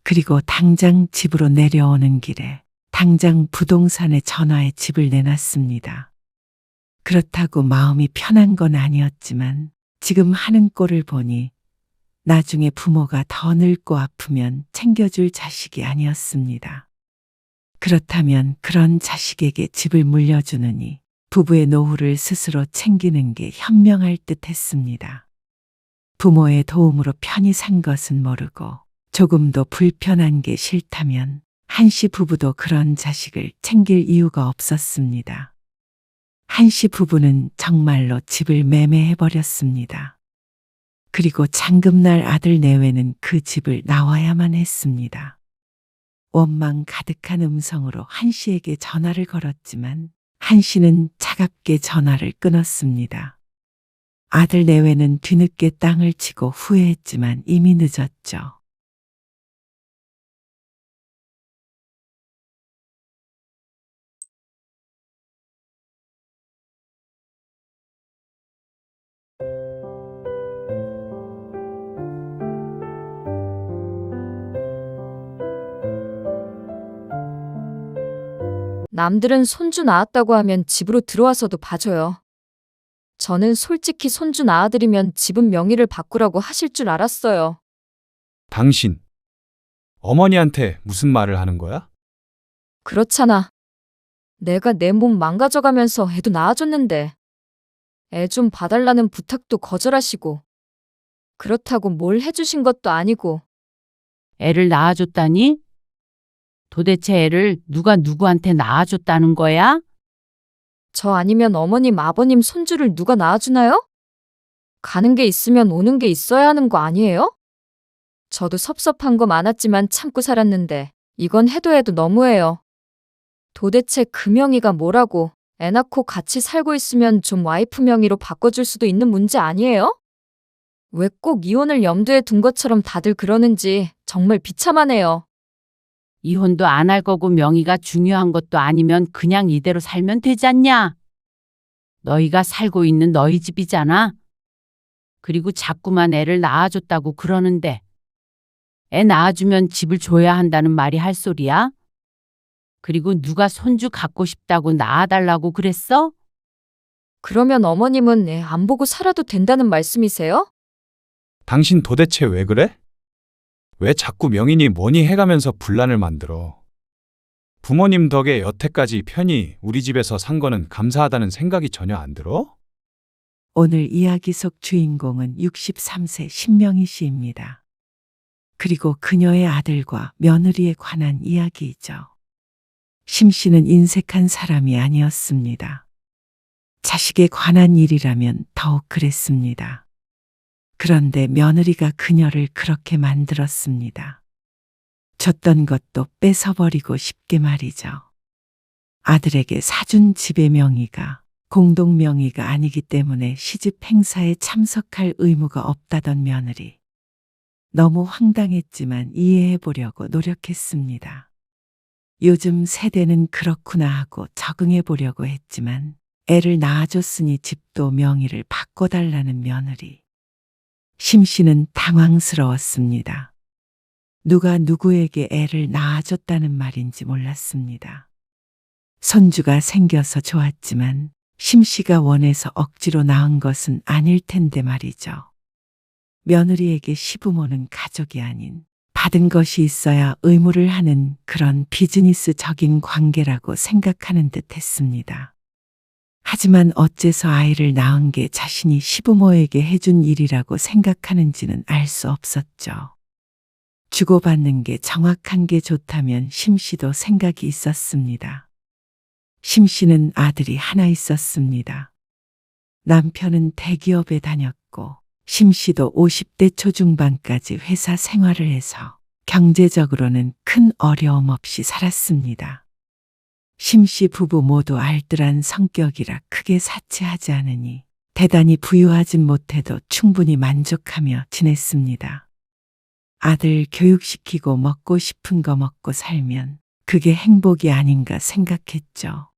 그리고 당장 집으로 내려오는 길에 당장 부동산에 전화해 집을 내놨습니다. 그렇다고 마음이 편한 건 아니었지만 지금 하는 꼴을 보니 나중에 부모가 더 늙고 아프면 챙겨줄 자식이 아니었습니다. 그렇다면 그런 자식에게 집을 물려주느니 부부의 노후를 스스로 챙기는 게 현명할 듯 했습니다. 부모의 도움으로 편히 산 것은 모르고 조금도 불편한 게 싫다면 한씨 부부도 그런 자식을 챙길 이유가 없었습니다. 한씨 부부는 정말로 집을 매매해버렸습니다. 그리고 잔금날 아들 내외는 그 집을 나와야만 했습니다. 원망 가득한 음성으로 한씨에게 전화를 걸었지만 한씨는 차갑게 전화를 끊었습니다. 아들 내외는 뒤늦게 땅을 치고 후회했지만 이미 늦었죠. 남들은 손주 낳았다고 하면 집으로 들어와서도 봐줘요. 저는 솔직히 손주 낳아드리면 지분 명의를 바꾸라고 하실 줄 알았어요. 당신, 어머니한테 무슨 말을 하는 거야? 그렇잖아. 내가 내 몸 망가져가면서 애도 낳아줬는데 애 좀 봐달라는 부탁도 거절하시고 그렇다고 뭘 해주신 것도 아니고 애를 낳아줬다니? 도대체 애를 누가 누구한테 낳아줬다는 거야? 저 아니면 어머님, 아버님 손주를 누가 낳아주나요? 가는 게 있으면 오는 게 있어야 하는 거 아니에요? 저도 섭섭한 거 많았지만 참고 살았는데 이건 해도 해도 너무해요. 도대체 그 명의가 뭐라고? 애 낳고 같이 살고 있으면 좀 와이프 명의로 바꿔줄 수도 있는 문제 아니에요? 왜 꼭 이혼을 염두에 둔 것처럼 다들 그러는지 정말 비참하네요. 이혼도 안 할 거고 명의가 중요한 것도 아니면 그냥 이대로 살면 되지 않냐? 너희가 살고 있는 너희 집이잖아. 그리고 자꾸만 애를 낳아줬다고 그러는데 애 낳아주면 집을 줘야 한다는 말이 할 소리야? 그리고 누가 손주 갖고 싶다고 낳아달라고 그랬어? 그러면 어머님은 애 안 보고 살아도 된다는 말씀이세요? 당신 도대체 왜 그래? 왜 자꾸 명인이 뭐니 해가면서 분란을 만들어? 부모님 덕에 여태까지 편히 우리 집에서 산 거는 감사하다는 생각이 전혀 안 들어? 오늘 이야기 속 주인공은 63세 신명희 씨입니다. 그리고 그녀의 아들과 며느리에 관한 이야기이죠. 심 씨는 인색한 사람이 아니었습니다. 자식에 관한 일이라면 더욱 그랬습니다. 그런데 며느리가 그녀를 그렇게 만들었습니다. 줬던 것도 뺏어버리고 싶게 말이죠. 아들에게 사준 집의 명의가 공동 명의가 아니기 때문에 시집 행사에 참석할 의무가 없다던 며느리. 너무 황당했지만 이해해 보려고 노력했습니다. 요즘 세대는 그렇구나 하고 적응해 보려고 했지만 애를 낳아줬으니 집도 명의를 바꿔달라는 며느리. 심 씨는 당황스러웠습니다. 누가 누구에게 애를 낳아줬다는 말인지 몰랐습니다. 손주가 생겨서 좋았지만 심 씨가 원해서 억지로 낳은 것은 아닐 텐데 말이죠. 며느리에게 시부모는 가족이 아닌 받은 것이 있어야 의무를 하는 그런 비즈니스적인 관계라고 생각하는 듯 했습니다. 하지만 어째서 아이를 낳은 게 자신이 시부모에게 해준 일이라고 생각하는지는 알 수 없었죠. 주고받는 게 정확한 게 좋다면 심 씨도 생각이 있었습니다. 심 씨는 아들이 하나 있었습니다. 남편은 대기업에 다녔고 심 씨도 50대 초중반까지 회사 생활을 해서 경제적으로는 큰 어려움 없이 살았습니다. 심 씨 부부 모두 알뜰한 성격이라 크게 사치하지 않으니 대단히 부유하진 못해도 충분히 만족하며 지냈습니다. 아들 교육시키고 먹고 싶은 거 먹고 살면 그게 행복이 아닌가 생각했죠.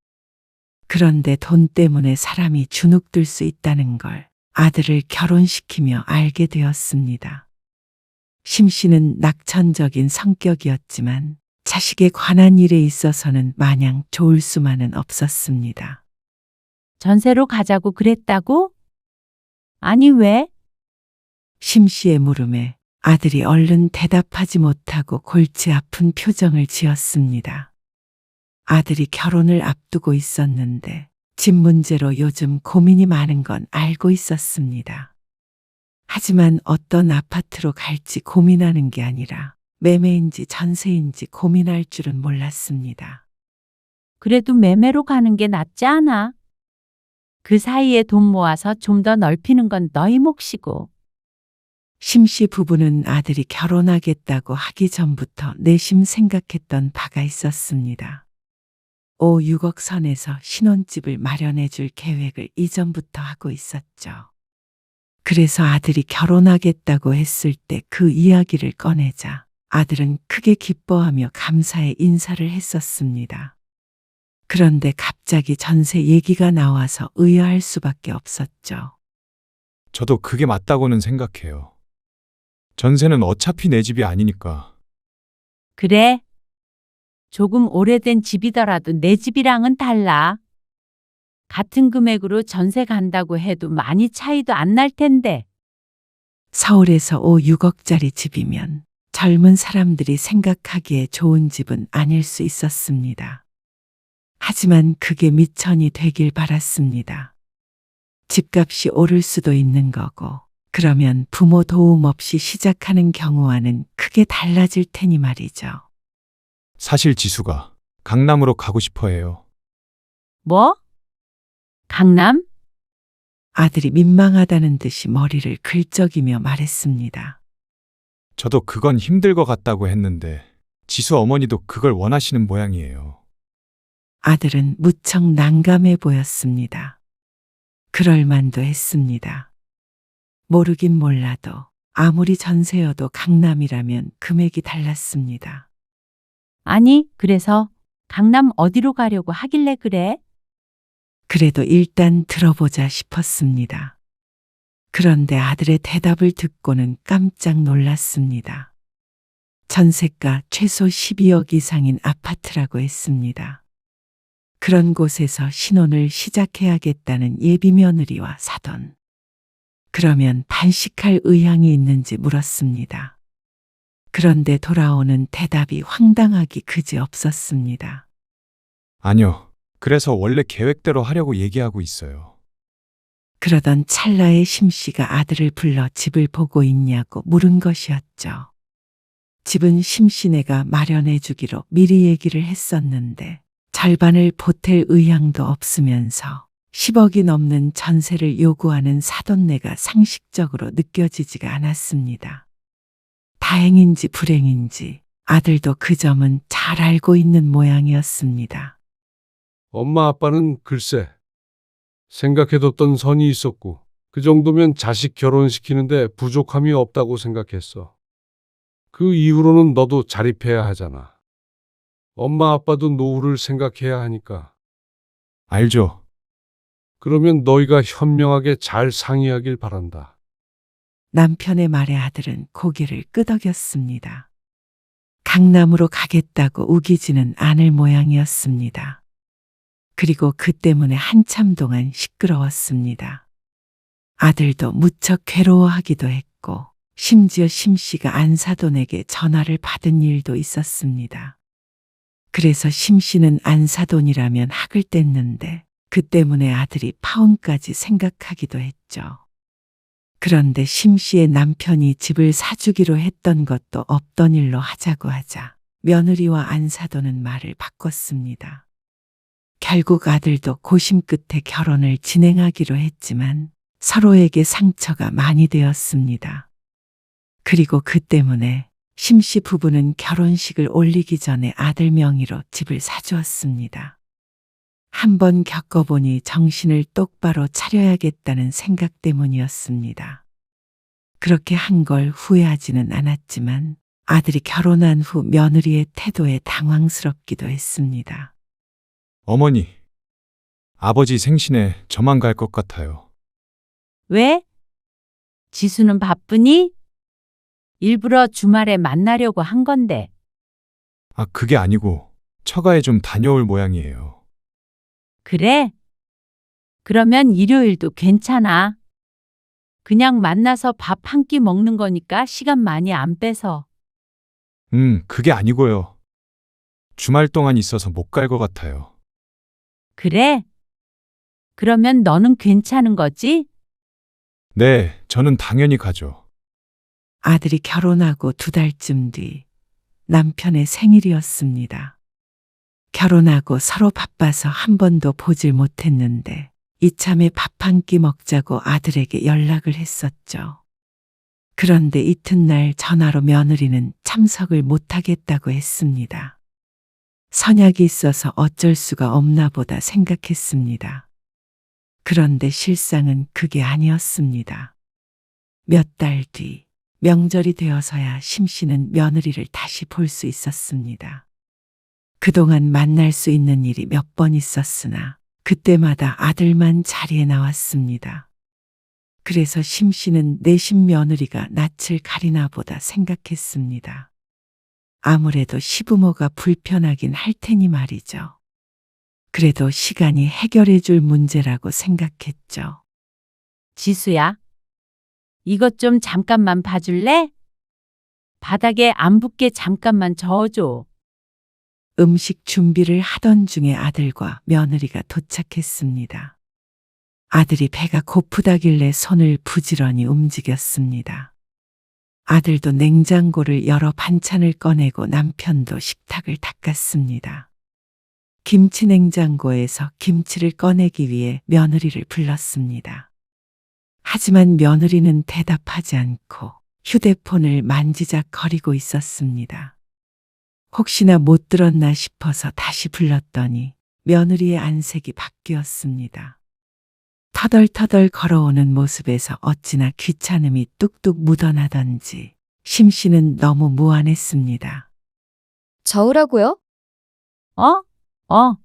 그런데 돈 때문에 사람이 주눅들 수 있다는 걸 아들을 결혼시키며 알게 되었습니다. 심 씨는 낙천적인 성격이었지만 자식에 관한 일에 있어서는 마냥 좋을 수만은 없었습니다. 전세로 가자고 그랬다고? 아니 왜? 심 씨의 물음에 아들이 얼른 대답하지 못하고 골치 아픈 표정을 지었습니다. 아들이 결혼을 앞두고 있었는데 집 문제로 요즘 고민이 많은 건 알고 있었습니다. 하지만 어떤 아파트로 갈지 고민하는 게 아니라 매매인지 전세인지 고민할 줄은 몰랐습니다. 그래도 매매로 가는 게 낫지 않아? 그 사이에 돈 모아서 좀 더 넓히는 건 너희 몫이고. 심 씨 부부는 아들이 결혼하겠다고 하기 전부터 내심 생각했던 바가 있었습니다. 5, 6억 선에서 신혼집을 마련해 줄 계획을 이전부터 하고 있었죠. 그래서 아들이 결혼하겠다고 했을 때 그 이야기를 꺼내자 아들은 크게 기뻐하며 감사의 인사를 했었습니다. 그런데 갑자기 전세 얘기가 나와서 의아할 수밖에 없었죠. 저도 그게 맞다고는 생각해요. 전세는 어차피 내 집이 아니니까. 그래? 조금 오래된 집이더라도 내 집이랑은 달라. 같은 금액으로 전세 간다고 해도 많이 차이도 안 날 텐데. 서울에서 5, 6억짜리 집이면 젊은 사람들이 생각하기에 좋은 집은 아닐 수 있었습니다. 하지만 그게 미천이 되길 바랐습니다. 집값이 오를 수도 있는 거고, 그러면 부모 도움 없이 시작하는 경우와는 크게 달라질 테니 말이죠. 사실 지수가 강남으로 가고 싶어 해요. 뭐? 강남? 아들이 민망하다는 듯이 머리를 긁적이며 말했습니다. 저도 그건 힘들 것 같다고 했는데 지수 어머니도 그걸 원하시는 모양이에요. 아들은 무척 난감해 보였습니다. 그럴 만도 했습니다. 모르긴 몰라도 아무리 전세여도 강남이라면 금액이 달랐습니다. 아니, 그래서 강남 어디로 가려고 하길래 그래? 그래도 일단 들어보자 싶었습니다. 그런데 아들의 대답을 듣고는 깜짝 놀랐습니다. 전세가 최소 12억 이상인 아파트라고 했습니다. 그런 곳에서 신혼을 시작해야겠다는 예비 며느리와 사돈. 그러면 반식할 의향이 있는지 물었습니다. 그런데 돌아오는 대답이 황당하기 그지없었습니다. 아니요. 그래서 원래 계획대로 하려고 얘기하고 있어요. 그러던 찰나에 심씨가 아들을 불러 집을 보고 있냐고 물은 것이었죠. 집은 심씨네가 마련해 주기로 미리 얘기를 했었는데 절반을 보탤 의향도 없으면서 10억이 넘는 전세를 요구하는 사돈네가 상식적으로 느껴지지가 않았습니다. 다행인지 불행인지 아들도 그 점은 잘 알고 있는 모양이었습니다. 엄마 아빠는 글쎄 생각해뒀던 선이 있었고 그 정도면 자식 결혼시키는데 부족함이 없다고 생각했어. 그 이후로는 너도 자립해야 하잖아. 엄마 아빠도 노후를 생각해야 하니까. 알죠? 그러면 너희가 현명하게 잘 상의하길 바란다. 남편의 말에 아들은 고개를 끄덕였습니다. 강남으로 가겠다고 우기지는 않을 모양이었습니다. 그리고 그 때문에 한참 동안 시끄러웠습니다. 아들도 무척 괴로워하기도 했고, 심지어 심씨가 안사돈에게 전화를 받은 일도 있었습니다. 그래서 심씨는 안사돈이라면 학을 뗐는데, 그 때문에 아들이 파혼까지 생각하기도 했죠. 그런데 심씨의 남편이 집을 사주기로 했던 것도 없던 일로 하자고 하자 며느리와 안사돈은 말을 바꿨습니다. 결국 아들도 고심 끝에 결혼을 진행하기로 했지만 서로에게 상처가 많이 되었습니다. 그리고 그 때문에 심씨 부부는 결혼식을 올리기 전에 아들 명의로 집을 사주었습니다. 한번 겪어보니 정신을 똑바로 차려야겠다는 생각 때문이었습니다. 그렇게 한 걸 후회하지는 않았지만 아들이 결혼한 후 며느리의 태도에 당황스럽기도 했습니다. 어머니, 아버지 생신에 저만 갈 것 같아요. 왜? 지수는 바쁘니? 일부러 주말에 만나려고 한 건데. 아, 그게 아니고 처가에 좀 다녀올 모양이에요. 그래? 그러면 일요일도 괜찮아. 그냥 만나서 밥 한 끼 먹는 거니까 시간 많이 안 빼서. 그게 아니고요. 주말 동안 있어서 못 갈 것 같아요. 그래? 그러면 너는 괜찮은 거지? 네, 저는 당연히 가죠. 아들이 결혼하고 2달쯤 뒤 남편의 생일이었습니다. 결혼하고 서로 바빠서 한 번도 보질 못했는데 이참에 밥 한 끼 먹자고 아들에게 연락을 했었죠. 그런데 이튿날 전화로 며느리는 참석을 못하겠다고 했습니다. 선약이 있어서 어쩔 수가 없나 보다 생각했습니다. 그런데 실상은 그게 아니었습니다. 몇 달 뒤 명절이 되어서야 심씨는 며느리를 다시 볼 수 있었습니다. 그동안 만날 수 있는 일이 몇 번 있었으나 그때마다 아들만 자리에 나왔습니다. 그래서 심씨는 내신 며느리가 낯을 가리나 보다 생각했습니다. 아무래도 시부모가 불편하긴 할 테니 말이죠. 그래도 시간이 해결해 줄 문제라고 생각했죠. 지수야, 이것 좀 잠깐만 봐줄래? 바닥에 안 붙게 잠깐만 저어줘. 음식 준비를 하던 중에 아들과 며느리가 도착했습니다. 아들이 배가 고프다길래 손을 부지런히 움직였습니다. 아들도 냉장고를 열어 반찬을 꺼내고 남편도 식탁을 닦았습니다. 김치 냉장고에서 김치를 꺼내기 위해 며느리를 불렀습니다. 하지만 며느리는 대답하지 않고 휴대폰을 만지작거리고 있었습니다. 혹시나 못 들었나 싶어서 다시 불렀더니 며느리의 안색이 바뀌었습니다. 터덜터덜 걸어오는 모습에서 어찌나 귀찮음이 뚝뚝 묻어나던지 심씨는 너무 무안했습니다. 저으라고요? 어?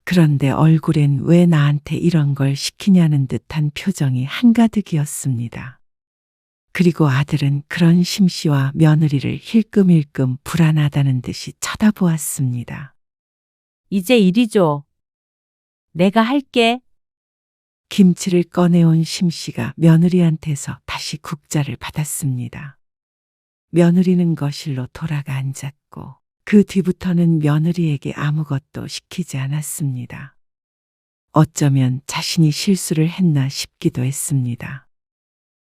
그런데 얼굴엔 왜 나한테 이런 걸 시키냐는 듯한 표정이 한가득이었습니다. 그리고 아들은 그런 심씨와 며느리를 힐끔힐끔 불안하다는 듯이 쳐다보았습니다. 이제 이리 줘. 내가 할게. 김치를 꺼내온 심씨가 며느리한테서 다시 국자를 받았습니다. 며느리는 거실로 돌아가 앉았고 그 뒤부터는 며느리에게 아무것도 시키지 않았습니다. 어쩌면 자신이 실수를 했나 싶기도 했습니다.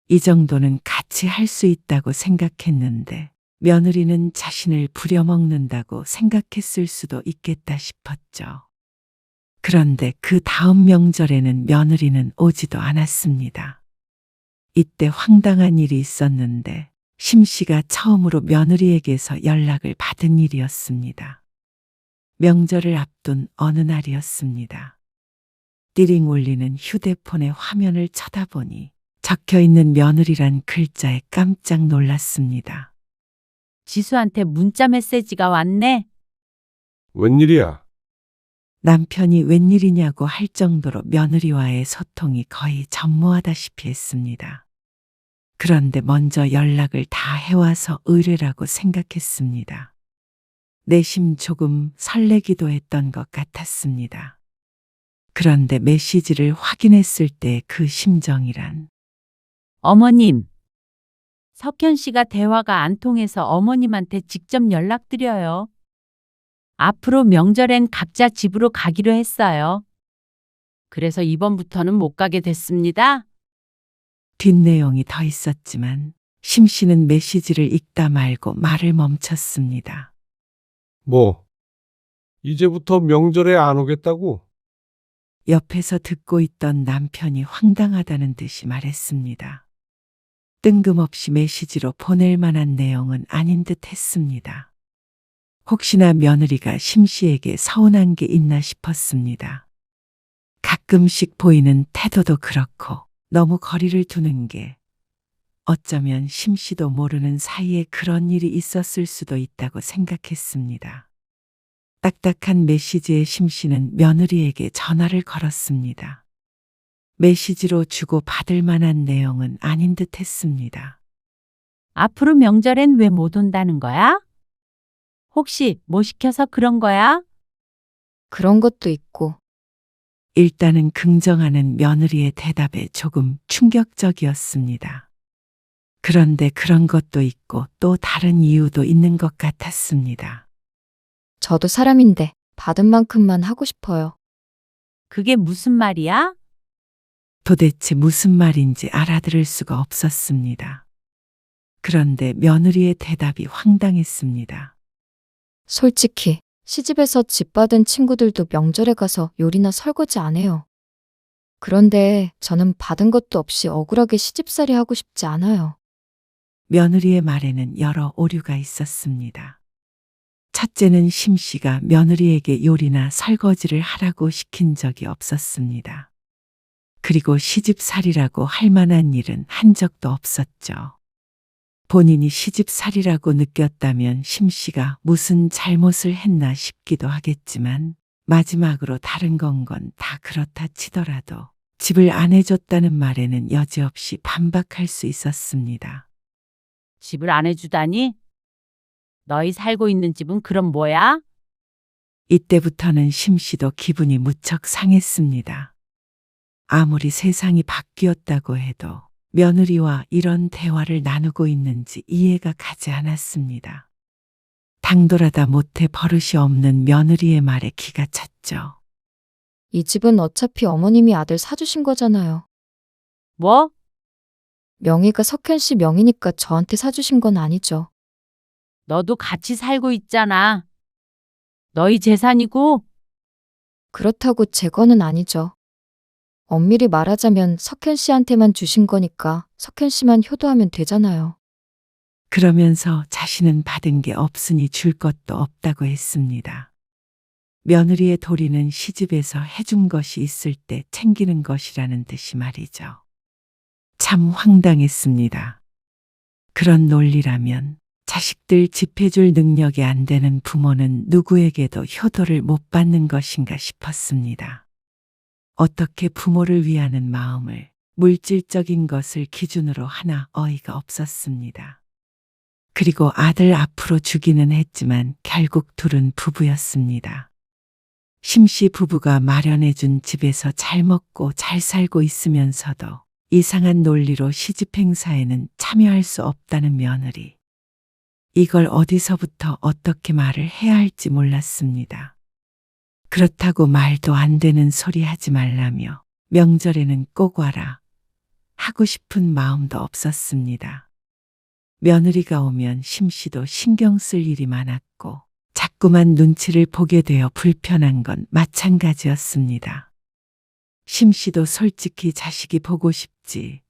이 정도는 같이 할 수 있다고 생각했는데 며느리는 자신을 부려먹는다고 생각했을 수도 있겠다 싶었죠. 그런데 그 다음 명절에는 며느리는 오지도 않았습니다. 이때 황당한 일이 있었는데 심씨가 처음으로 며느리에게서 연락을 받은 일이었습니다. 명절을 앞둔 어느 날이었습니다. 띠링 울리는 휴대폰의 화면을 쳐다보니 적혀있는 며느리란 글자에 깜짝 놀랐습니다. 지수한테 문자 메시지가 왔네. 웬일이야? 남편이 웬일이냐고 할 정도로 며느리와의 소통이 거의 전무하다시피 했습니다. 그런데 먼저 연락을 다 해와서 의뢰라고 생각했습니다. 내심 조금 설레기도 했던 것 같았습니다. 그런데 메시지를 확인했을 때 그 심정이란 어머님. 석현 씨가 대화가 안 통해서 어머님한테 직접 연락드려요. 앞으로 명절엔 각자 집으로 가기로 했어요. 그래서 이번부터는 못 가게 됐습니다. 뒷내용이 더 있었지만 심씨는 메시지를 읽다 말고 말을 멈췄습니다. 뭐? 이제부터 명절에 안 오겠다고? 옆에서 듣고 있던 남편이 황당하다는 듯이 말했습니다. 뜬금없이 메시지로 보낼 만한 내용은 아닌 듯 했습니다. 혹시나 며느리가 심씨에게 서운한 게 있나 싶었습니다. 가끔씩 보이는 태도도 그렇고 너무 거리를 두는 게 어쩌면 심씨도 모르는 사이에 그런 일이 있었을 수도 있다고 생각했습니다. 딱딱한 메시지의 심씨는 며느리에게 전화를 걸었습니다. 메시지로 주고 받을 만한 내용은 아닌 듯 했습니다. 앞으로 명절엔 왜 못 온다는 거야? 혹시 뭐 시켜서 그런 거야? 그런 것도 있고. 일단은 긍정하는 며느리의 대답에 조금 충격적이었습니다. 그런데 그런 것도 있고 또 다른 이유도 있는 것 같았습니다. 저도 사람인데 받은 만큼만 하고 싶어요. 그게 무슨 말이야? 도대체 무슨 말인지 알아들을 수가 없었습니다. 그런데 며느리의 대답이 황당했습니다. 솔직히 시집에서 집 받은 친구들도 명절에 가서 요리나 설거지 안 해요. 그런데 저는 받은 것도 없이 억울하게 시집살이 하고 싶지 않아요. 며느리의 말에는 여러 오류가 있었습니다. 첫째는 심씨가 며느리에게 요리나 설거지를 하라고 시킨 적이 없었습니다. 그리고 시집살이라고 할 만한 일은 한 적도 없었죠. 본인이 시집살이라고 느꼈다면 심씨가 무슨 잘못을 했나 싶기도 하겠지만 마지막으로 다른 건 다 그렇다 치더라도 집을 안 해줬다는 말에는 여지없이 반박할 수 있었습니다. 집을 안 해주다니? 너희 살고 있는 집은 그럼 뭐야? 이때부터는 심씨도 기분이 무척 상했습니다. 아무리 세상이 바뀌었다고 해도 며느리와 이런 대화를 나누고 있는지 이해가 가지 않았습니다. 당돌하다 못해 버릇이 없는 며느리의 말에 기가 찼죠. 이 집은 어차피 어머님이 아들 사주신 거잖아요. 뭐? 명의가 석현 씨 명의니까 저한테 사주신 건 아니죠. 너도 같이 살고 있잖아. 너희 재산이고. 그렇다고 제 거는 아니죠. 엄밀히 말하자면 석현 씨한테만 주신 거니까 석현 씨만 효도하면 되잖아요. 그러면서 자신은 받은 게 없으니 줄 것도 없다고 했습니다. 며느리의 도리는 시집에서 해준 것이 있을 때 챙기는 것이라는 뜻이 말이죠. 참 황당했습니다. 그런 논리라면 자식들 집해줄 능력이 안 되는 부모는 누구에게도 효도를 못 받는 것인가 싶었습니다. 어떻게 부모를 위하는 마음을 물질적인 것을 기준으로 하나 어이가 없었습니다. 그리고 아들 앞으로 주기는 했지만 결국 둘은 부부였습니다. 심씨 부부가 마련해준 집에서 잘 먹고 잘 살고 있으면서도 이상한 논리로 시집 행사에는 참여할 수 없다는 며느리. 이걸 어디서부터 어떻게 말을 해야 할지 몰랐습니다. 그렇다고 말도 안 되는 소리 하지 말라며 명절에는 꼭 와라 하고 싶은 마음도 없었습니다. 며느리가 오면 심씨도 신경 쓸 일이 많았고 자꾸만 눈치를 보게 되어 불편한 건 마찬가지였습니다. 심씨도 솔직히 자식이 보고 싶지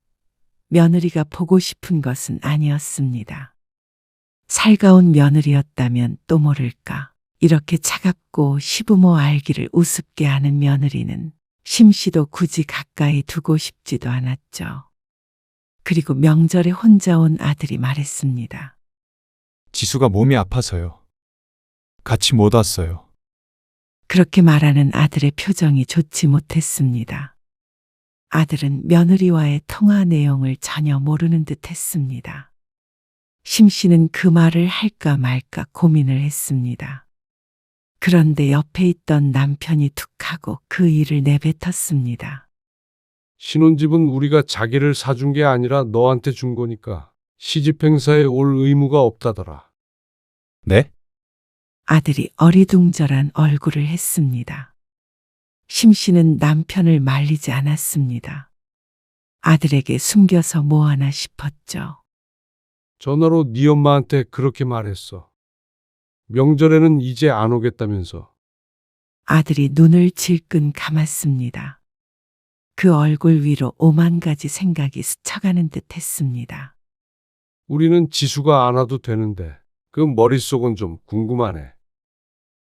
며느리가 보고 싶은 것은 아니었습니다. 살가운 며느리였다면 또 모를까 이렇게 차갑고 시부모 알기를 우습게 하는 며느리는 심씨도 굳이 가까이 두고 싶지도 않았죠. 그리고 명절에 혼자 온 아들이 말했습니다. 지수가 몸이 아파서요. 같이 못 왔어요. 그렇게 말하는 아들의 표정이 좋지 못했습니다. 아들은 며느리와의 통화 내용을 전혀 모르는 듯 했습니다. 심씨는 그 말을 할까 말까 고민을 했습니다. 그런데 옆에 있던 남편이 툭 하고 그 일을 내뱉었습니다. 신혼집은 우리가 자기를 사준 게 아니라 너한테 준 거니까 시집 행사에 올 의무가 없다더라. 네? 아들이 어리둥절한 얼굴을 했습니다. 심씨는 남편을 말리지 않았습니다. 아들에게 숨겨서 뭐 하나 싶었죠. 전화로 네 엄마한테 그렇게 말했어. 명절에는 이제 안 오겠다면서. 아들이 눈을 질끈 감았습니다. 그 얼굴 위로 오만 가지 생각이 스쳐가는 듯 했습니다. 우리는 지수가 안 와도 되는데 그 머릿속은 좀 궁금하네.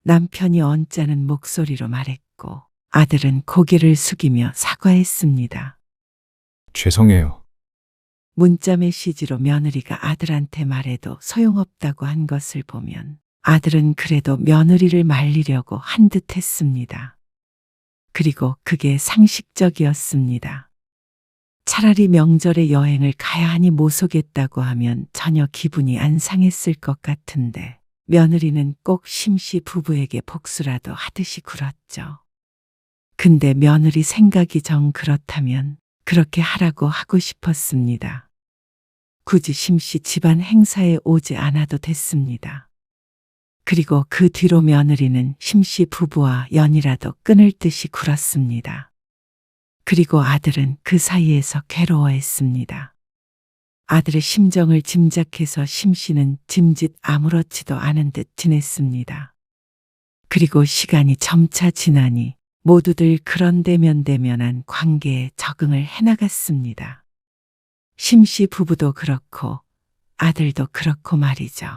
남편이 언짢은 목소리로 말했고 아들은 고개를 숙이며 사과했습니다. 죄송해요. 문자 메시지로 며느리가 아들한테 말해도 소용없다고 한 것을 보면 아들은 그래도 며느리를 말리려고 한 듯 했습니다. 그리고 그게 상식적이었습니다. 차라리 명절에 여행을 가야 하니 못 오겠다고 하면 전혀 기분이 안 상했을 것 같은데 며느리는 꼭 심씨 부부에게 복수라도 하듯이 굴었죠. 근데 며느리 생각이 정 그렇다면 그렇게 하라고 하고 싶었습니다. 굳이 심씨 집안 행사에 오지 않아도 됐습니다. 그리고 그 뒤로 며느리는 심씨 부부와 연이라도 끊을 듯이 굴었습니다. 그리고 아들은 그 사이에서 괴로워했습니다. 아들의 심정을 짐작해서 심씨는 짐짓 아무렇지도 않은 듯 지냈습니다. 그리고 시간이 점차 지나니 모두들 그런데면대면한 관계에 적응을 해나갔습니다. 심씨 부부도 그렇고 아들도 그렇고 말이죠.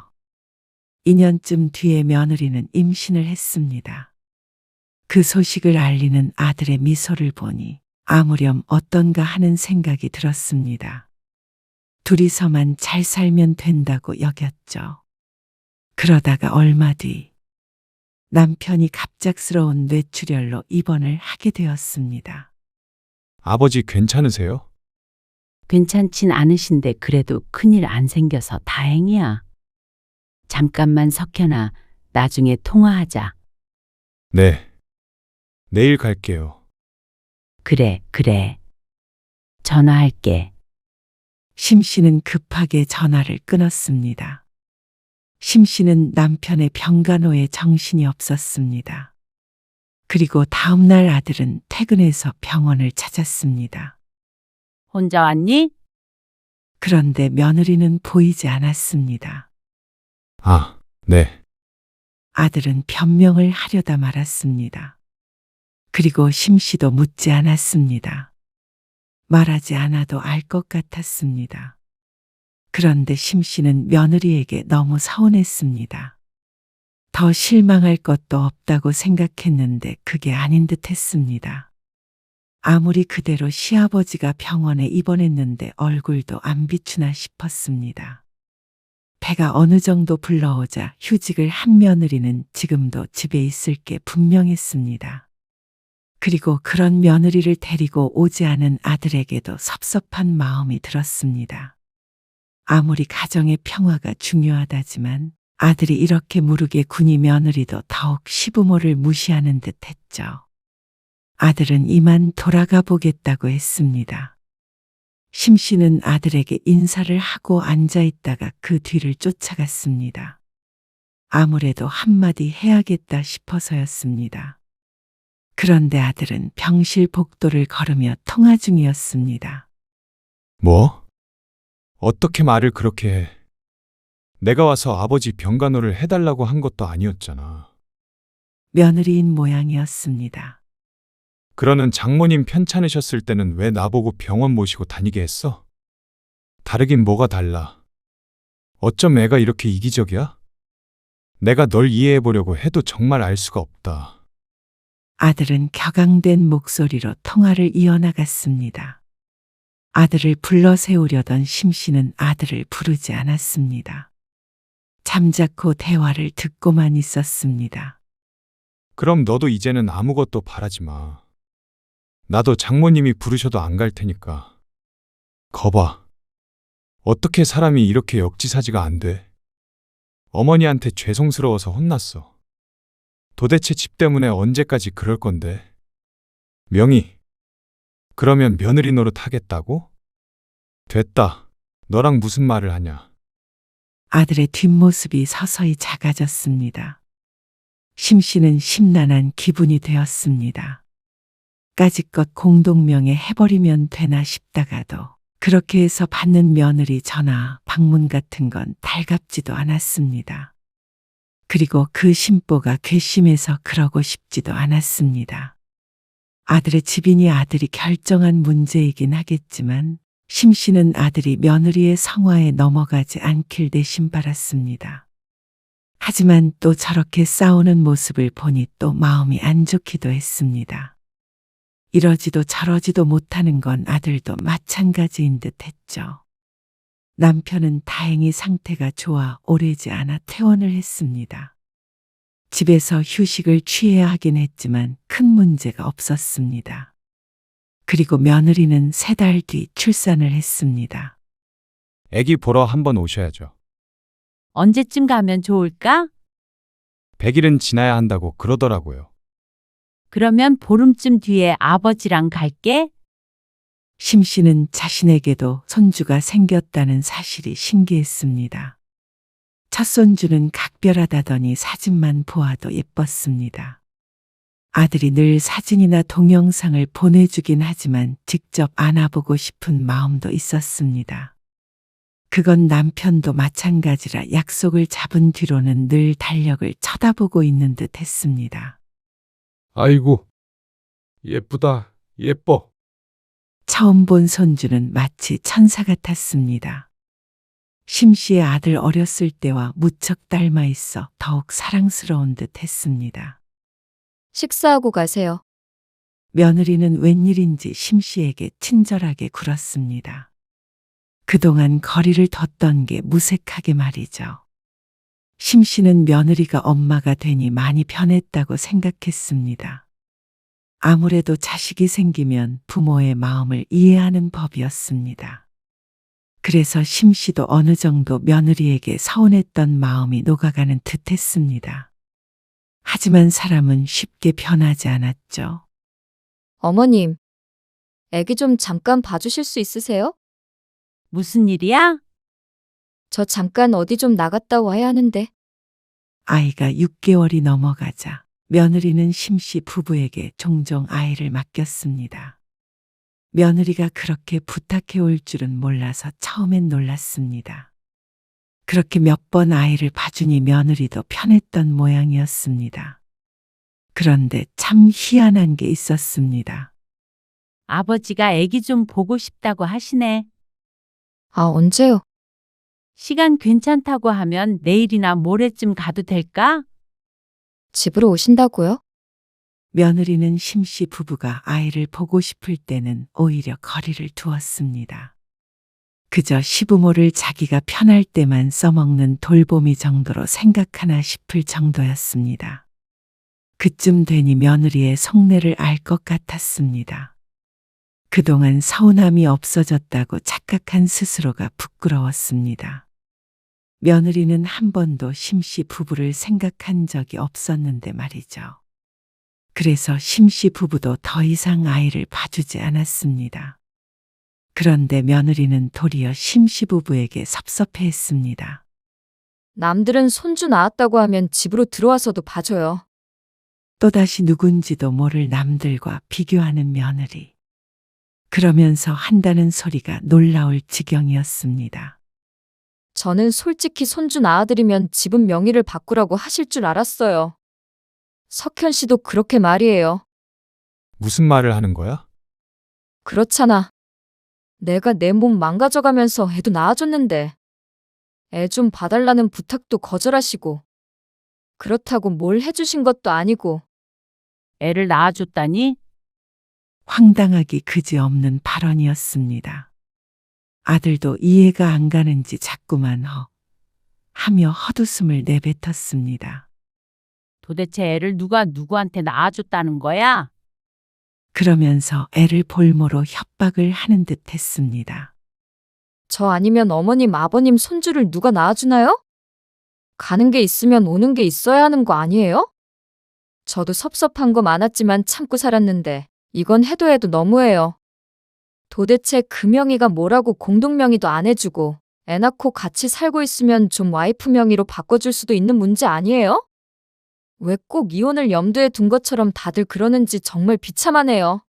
2년쯤 뒤에 며느리는 임신을 했습니다. 그 소식을 알리는 아들의 미소를 보니 아무렴 어떤가 하는 생각이 들었습니다. 둘이서만 잘 살면 된다고 여겼죠. 그러다가 얼마 뒤 남편이 갑작스러운 뇌출혈로 입원을 하게 되었습니다. 아버지 괜찮으세요? 괜찮진 않으신데 그래도 큰일 안 생겨서 다행이야. 잠깐만 석현아, 나중에 통화하자. 네. 내일 갈게요. 그래, 그래. 전화할게. 심 씨는 급하게 전화를 끊었습니다. 심 씨는 남편의 병간호에 정신이 없었습니다. 그리고 다음 날 아들은 퇴근해서 병원을 찾았습니다. 혼자 왔니? 그런데 며느리는 보이지 않았습니다. 아, 네. 아들은 변명을 하려다 말았습니다. 그리고 심 씨도 묻지 않았습니다. 말하지 않아도 알 것 같았습니다. 그런데 심 씨는 며느리에게 너무 서운했습니다. 더 실망할 것도 없다고 생각했는데 그게 아닌 듯 했습니다. 아무리 그대로 시아버지가 병원에 입원했는데 얼굴도 안 비추나 싶었습니다. 배가 어느 정도 불러오자 휴직을 한 며느리는 지금도 집에 있을 게 분명했습니다. 그리고 그런 며느리를 데리고 오지 않은 아들에게도 섭섭한 마음이 들었습니다. 아무리 가정의 평화가 중요하다지만 아들이 이렇게 무르게 군이 며느리도 더욱 시부모를 무시하는 듯 했죠. 아들은 이만 돌아가 보겠다고 했습니다. 심 씨는 아들에게 인사를 하고 앉아 있다가 그 뒤를 쫓아갔습니다. 아무래도 한마디 해야겠다 싶어서였습니다. 그런데 아들은 병실 복도를 걸으며 통화 중이었습니다. 뭐? 어떻게 말을 그렇게 해? 내가 와서 아버지 병간호를 해달라고 한 것도 아니었잖아. 며느리인 모양이었습니다. 그러는 장모님 편찮으셨을 때는 왜 나보고 병원 모시고 다니게 했어? 다르긴 뭐가 달라. 어쩜 애가 이렇게 이기적이야? 내가 널 이해해보려고 해도 정말 알 수가 없다. 아들은 격앙된 목소리로 통화를 이어나갔습니다. 아들을 불러 세우려던 심 씨는 아들을 부르지 않았습니다. 잠자코 대화를 듣고만 있었습니다. 그럼 너도 이제는 아무것도 바라지 마. 나도 장모님이 부르셔도 안 갈 테니까. 거봐. 어떻게 사람이 이렇게 역지사지가 안 돼? 어머니한테 죄송스러워서 혼났어. 도대체 집 때문에 언제까지 그럴 건데? 명희, 그러면 며느리 노릇 하겠다고? 됐다. 너랑 무슨 말을 하냐? 아들의 뒷모습이 서서히 작아졌습니다. 심 씨는 심란한 기분이 되었습니다. 까짓것 공동명예 해버리면 되나 싶다가도 그렇게 해서 받는 며느리 전화, 방문 같은 건 달갑지도 않았습니다. 그리고 그 심보가 괘씸해서 그러고 싶지도 않았습니다. 아들의 집이니 아들이 결정한 문제이긴 하겠지만 심 씨는 아들이 며느리의 성화에 넘어가지 않길 대신 바랐습니다. 하지만 또 저렇게 싸우는 모습을 보니 또 마음이 안 좋기도 했습니다. 이러지도 저러지도 못하는 건 아들도 마찬가지인 듯 했죠. 남편은 다행히 상태가 좋아 오래지 않아 퇴원을 했습니다. 집에서 휴식을 취해야 하긴 했지만 큰 문제가 없었습니다. 그리고 며느리는 3달 뒤 출산을 했습니다. 애기 보러 한번 오셔야죠. 언제쯤 가면 좋을까? 100일은 지나야 한다고 그러더라고요. 그러면 보름쯤 뒤에 아버지랑 갈게. 심 씨는 자신에게도 손주가 생겼다는 사실이 신기했습니다. 첫 손주는 각별하다더니 사진만 보아도 예뻤습니다. 아들이 늘 사진이나 동영상을 보내주긴 하지만 직접 안아보고 싶은 마음도 있었습니다. 그건 남편도 마찬가지라 약속을 잡은 뒤로는 늘 달력을 쳐다보고 있는 듯 했습니다. 아이고, 예쁘다, 예뻐. 처음 본 손주는 마치 천사 같았습니다. 심 씨의 아들 어렸을 때와 무척 닮아 있어 더욱 사랑스러운 듯 했습니다. 식사하고 가세요. 며느리는 웬일인지 심 씨에게 친절하게 굴었습니다. 그동안 거리를 뒀던 게 무색하게 말이죠. 심 씨는 며느리가 엄마가 되니 많이 변했다고 생각했습니다. 아무래도 자식이 생기면 부모의 마음을 이해하는 법이었습니다. 그래서 심씨도 어느 정도 며느리에게 서운했던 마음이 녹아가는 듯 했습니다. 하지만 사람은 쉽게 변하지 않았죠. 어머님, 애기 좀 잠깐 봐주실 수 있으세요? 무슨 일이야? 저 잠깐 어디 좀 나갔다 와야 하는데. 아이가 6개월이 넘어가자 며느리는 심씨 부부에게 종종 아이를 맡겼습니다. 며느리가 그렇게 부탁해 올 줄은 몰라서 처음엔 놀랐습니다. 그렇게 몇 번 아이를 봐주니 며느리도 편했던 모양이었습니다. 그런데 참 희한한 게 있었습니다. 아버지가 애기 좀 보고 싶다고 하시네. 아, 언제요? 시간 괜찮다고 하면 내일이나 모레쯤 가도 될까? 집으로 오신다고요? 며느리는 심씨 부부가 아이를 보고 싶을 때는 오히려 거리를 두었습니다. 그저 시부모를 자기가 편할 때만 써먹는 돌보미 정도로 생각하나 싶을 정도였습니다. 그쯤 되니 며느리의 속내를 알 것 같았습니다. 그동안 서운함이 없어졌다고 착각한 스스로가 부끄러웠습니다. 며느리는 한 번도 심씨 부부를 생각한 적이 없었는데 말이죠. 그래서 심씨 부부도 더 이상 아이를 봐주지 않았습니다. 그런데 며느리는 도리어 심씨 부부에게 섭섭해했습니다. 남들은 손주 낳았다고 하면 집으로 들어와서도 봐줘요. 또다시 누군지도 모를 남들과 비교하는 며느리. 그러면서 한다는 소리가 놀라울 지경이었습니다. 저는 솔직히 손주 낳아드리면 집은 명의를 바꾸라고 하실 줄 알았어요. 석현 씨도 그렇게 말이에요. 무슨 말을 하는 거야? 그렇잖아. 내가 내 몸 망가져가면서 애도 낳아줬는데 애 좀 봐달라는 부탁도 거절하시고 그렇다고 뭘 해주신 것도 아니고. 애를 낳아줬다니? 황당하기 그지없는 발언이었습니다. 아들도 이해가 안 가는지 자꾸만 하며 헛웃음을 내뱉었습니다. 도대체 애를 누가 누구한테 낳아줬다는 거야? 그러면서 애를 볼모로 협박을 하는 듯 했습니다. 저 아니면 어머님, 아버님 손주를 누가 낳아주나요? 가는 게 있으면 오는 게 있어야 하는 거 아니에요? 저도 섭섭한 거 많았지만 참고 살았는데 이건 해도 해도 너무해요. 도대체 그 명의가 뭐라고 공동명의도 안 해주고 애 낳고 같이 살고 있으면 좀 와이프 명의로 바꿔줄 수도 있는 문제 아니에요? 왜 꼭 이혼을 염두에 둔 것처럼 다들 그러는지 정말 비참하네요.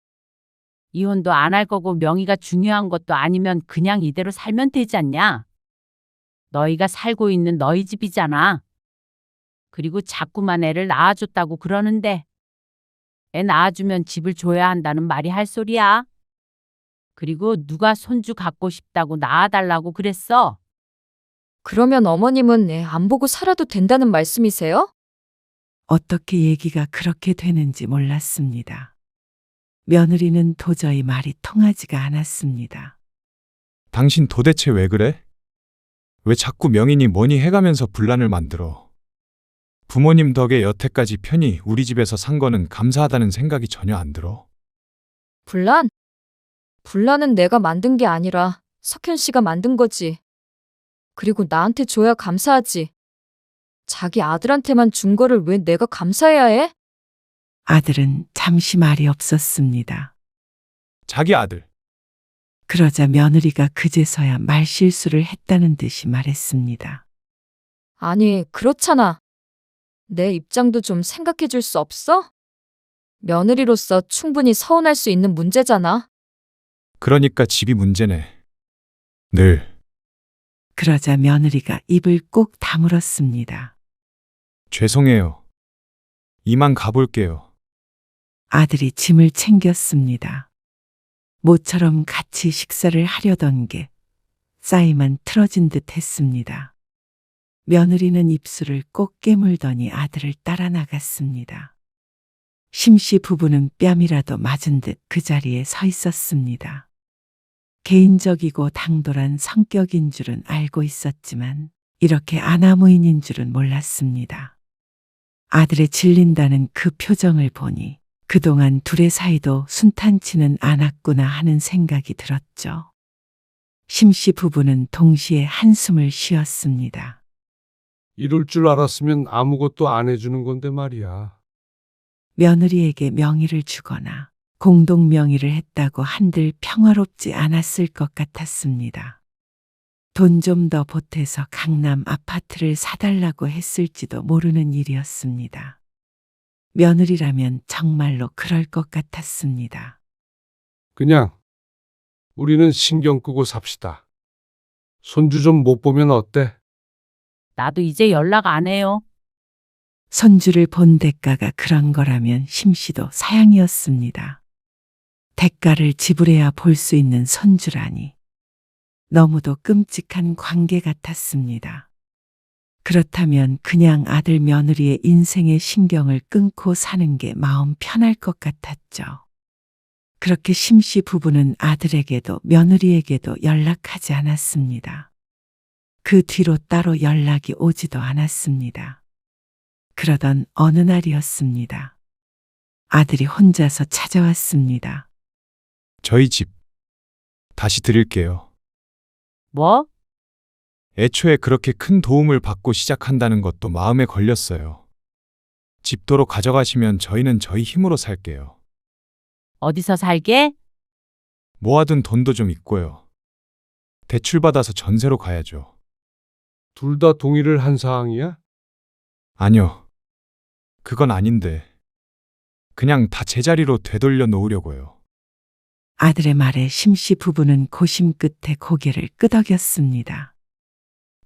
이혼도 안 할 거고 명의가 중요한 것도 아니면 그냥 이대로 살면 되지 않냐? 너희가 살고 있는 너희 집이잖아. 그리고 자꾸만 애를 낳아줬다고 그러는데 애 낳아주면 집을 줘야 한다는 말이 할 소리야. 그리고 누가 손주 갖고 싶다고 낳아달라고 그랬어? 그러면 어머님은 애 안 보고 살아도 된다는 말씀이세요? 어떻게 얘기가 그렇게 되는지 몰랐습니다. 며느리는 도저히 말이 통하지가 않았습니다. 당신 도대체 왜 그래? 왜 자꾸 명인이 뭐니 해가면서 분란을 만들어? 부모님 덕에 여태까지 편히 우리 집에서 산 거는 감사하다는 생각이 전혀 안 들어. 분란? 분란은 내가 만든 게 아니라 석현 씨가 만든 거지. 그리고 나한테 줘야 감사하지. 자기 아들한테만 준 거를 왜 내가 감사해야 해? 아들은 잠시 말이 없었습니다. 자기 아들. 그러자 며느리가 그제서야 말실수를 했다는 듯이 말했습니다. 아니, 그렇잖아. 내 입장도 좀 생각해 줄 수 없어? 며느리로서 충분히 서운할 수 있는 문제잖아. 그러니까 집이 문제네. 늘. 그러자 며느리가 입을 꼭 다물었습니다. 죄송해요. 이만 가볼게요. 아들이 짐을 챙겼습니다. 모처럼 같이 식사를 하려던 게 싸이만 틀어진 듯 했습니다. 며느리는 입술을 꼭 깨물더니 아들을 따라 나갔습니다. 심씨 부부는 뺨이라도 맞은 듯 그 자리에 서 있었습니다. 개인적이고 당돌한 성격인 줄은 알고 있었지만 이렇게 아나무인인 줄은 몰랐습니다. 아들의 질린다는 그 표정을 보니 그동안 둘의 사이도 순탄치는 않았구나 하는 생각이 들었죠. 심씨 부부는 동시에 한숨을 쉬었습니다. 이럴 줄 알았으면 아무것도 안 해주는 건데 말이야. 며느리에게 명의를 주거나 공동 명의를 했다고 한들 평화롭지 않았을 것 같았습니다. 돈 좀 더 보태서 강남 아파트를 사달라고 했을지도 모르는 일이었습니다. 며느리라면 정말로 그럴 것 같았습니다. 그냥 우리는 신경 끄고 삽시다. 손주 좀 못 보면 어때? 나도 이제 연락 안 해요. 손주를 본 대가가 그런 거라면 심씨도 사양이었습니다. 대가를 지불해야 볼 수 있는 손주라니. 너무도 끔찍한 관계 같았습니다. 그렇다면 그냥 아들 며느리의 인생에 신경을 끊고 사는 게 마음 편할 것 같았죠. 그렇게 심씨 부부는 아들에게도 며느리에게도 연락하지 않았습니다. 그 뒤로 따로 연락이 오지도 않았습니다. 그러던 어느 날이었습니다. 아들이 혼자서 찾아왔습니다. 저희 집 다시 드릴게요. 뭐? 애초에 그렇게 큰 도움을 받고 시작한다는 것도 마음에 걸렸어요. 집도로 가져가시면 저희는 저희 힘으로 살게요. 어디서 살게? 모아둔 돈도 좀 있고요. 대출받아서 전세로 가야죠. 둘 다 동의를 한 사항이야? 아니요. 그건 아닌데. 그냥 다 제자리로 되돌려 놓으려고요. 아들의 말에 심씨 부부는 고심 끝에 고개를 끄덕였습니다.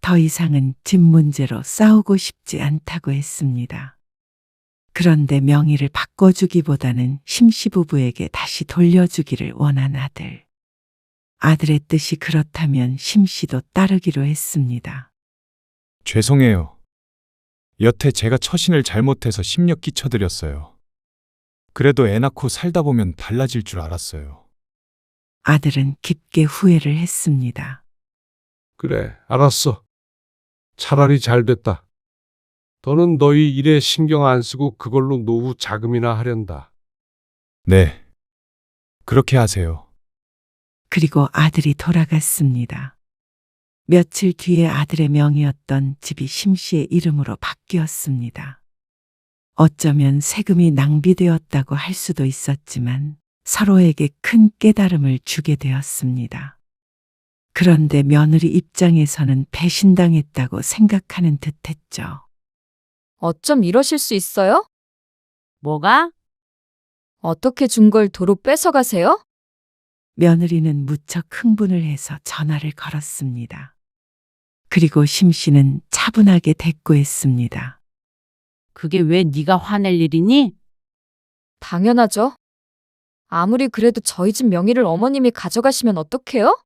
더 이상은 집 문제로 싸우고 싶지 않다고 했습니다. 그런데 명의를 바꿔주기보다는 심씨 부부에게 다시 돌려주기를 원한 아들. 아들의 뜻이 그렇다면 심씨도 따르기로 했습니다. 죄송해요. 여태 제가 처신을 잘못해서 심력 끼쳐드렸어요. 그래도 애 낳고 살다 보면 달라질 줄 알았어요. 아들은 깊게 후회를 했습니다. 그래, 알았어. 차라리 잘 됐다. 너는 너희 일에 신경 안 쓰고 그걸로 노후 자금이나 하련다. 네. 그렇게 하세요. 그리고 아들이 돌아갔습니다. 며칠 뒤에 아들의 명의였던 집이 심씨의 이름으로 바뀌었습니다. 어쩌면 세금이 낭비되었다고 할 수도 있었지만 서로에게 큰 깨달음을 주게 되었습니다. 그런데 며느리 입장에서는 배신당했다고 생각하는 듯했죠. 어쩜 이러실 수 있어요? 뭐가? 어떻게 준 걸 도로 뺏어가세요? 며느리는 무척 흥분을 해서 전화를 걸었습니다. 그리고 심씨는 차분하게 대꾸했습니다. 그게 왜 네가 화낼 일이니? 당연하죠. 아무리 그래도 저희 집 명의를 어머님이 가져가시면 어떡해요?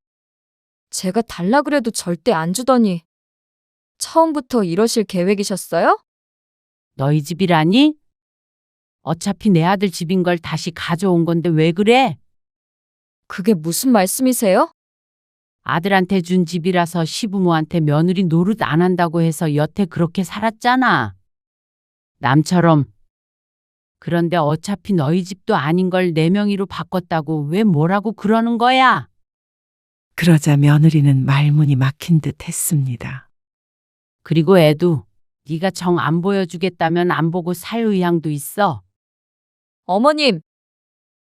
제가 달라 그래도 절대 안 주더니. 처음부터 이러실 계획이셨어요? 너희 집이라니? 어차피 내 아들 집인 걸 다시 가져온 건데 왜 그래? 그게 무슨 말씀이세요? 아들한테 준 집이라서 시부모한테 며느리 노릇 안 한다고 해서 여태 그렇게 살았잖아. 남처럼. 그런데 어차피 너희 집도 아닌 걸 내 명의로 바꿨다고 왜 뭐라고 그러는 거야? 그러자 며느리는 말문이 막힌 듯 했습니다. 그리고 애도 네가 정 안 보여주겠다면 안 보고 살 의향도 있어. 어머님,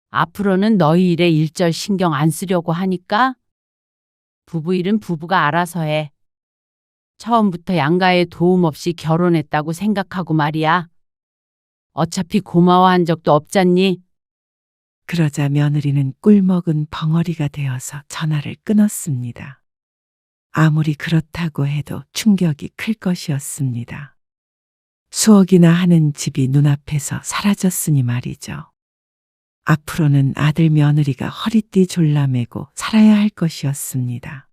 앞으로는 너희 일에 일절 신경 안 쓰려고 하니까 부부 일은 부부가 알아서 해. 처음부터 양가의 도움 없이 결혼했다고 생각하고 말이야. 어차피 고마워한 적도 없잖니. 그러자 며느리는 꿀먹은 벙어리가 되어서 전화를 끊었습니다. 아무리 그렇다고 해도 충격이 클 것이었습니다. 수억이나 하는 집이 눈앞에서 사라졌으니 말이죠. 앞으로는 아들 며느리가 허리띠 졸라매고 살아야 할 것이었습니다.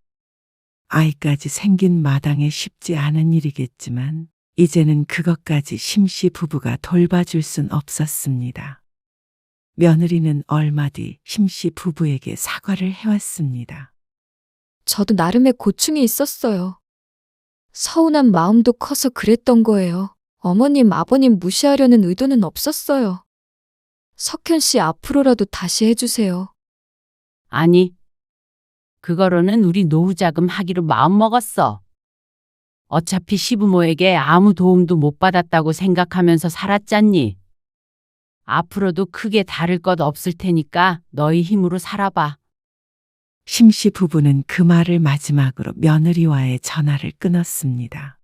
아이까지 생긴 마당에 쉽지 않은 일이겠지만 이제는 그것까지 심씨 부부가 돌봐줄 순 없었습니다. 며느리는 얼마 뒤 심씨 부부에게 사과를 해왔습니다. 저도 나름의 고충이 있었어요. 서운한 마음도 커서 그랬던 거예요. 어머님, 아버님 무시하려는 의도는 없었어요. 석현 씨 앞으로라도 다시 해주세요. 아니, 그거로는 우리 노후 자금 하기로 마음먹었어. 어차피 시부모에게 아무 도움도 못 받았다고 생각하면서 살았잖니. 앞으로도 크게 다를 것 없을 테니까 너희 힘으로 살아봐. 심씨 부부는 그 말을 마지막으로 며느리와의 전화를 끊었습니다.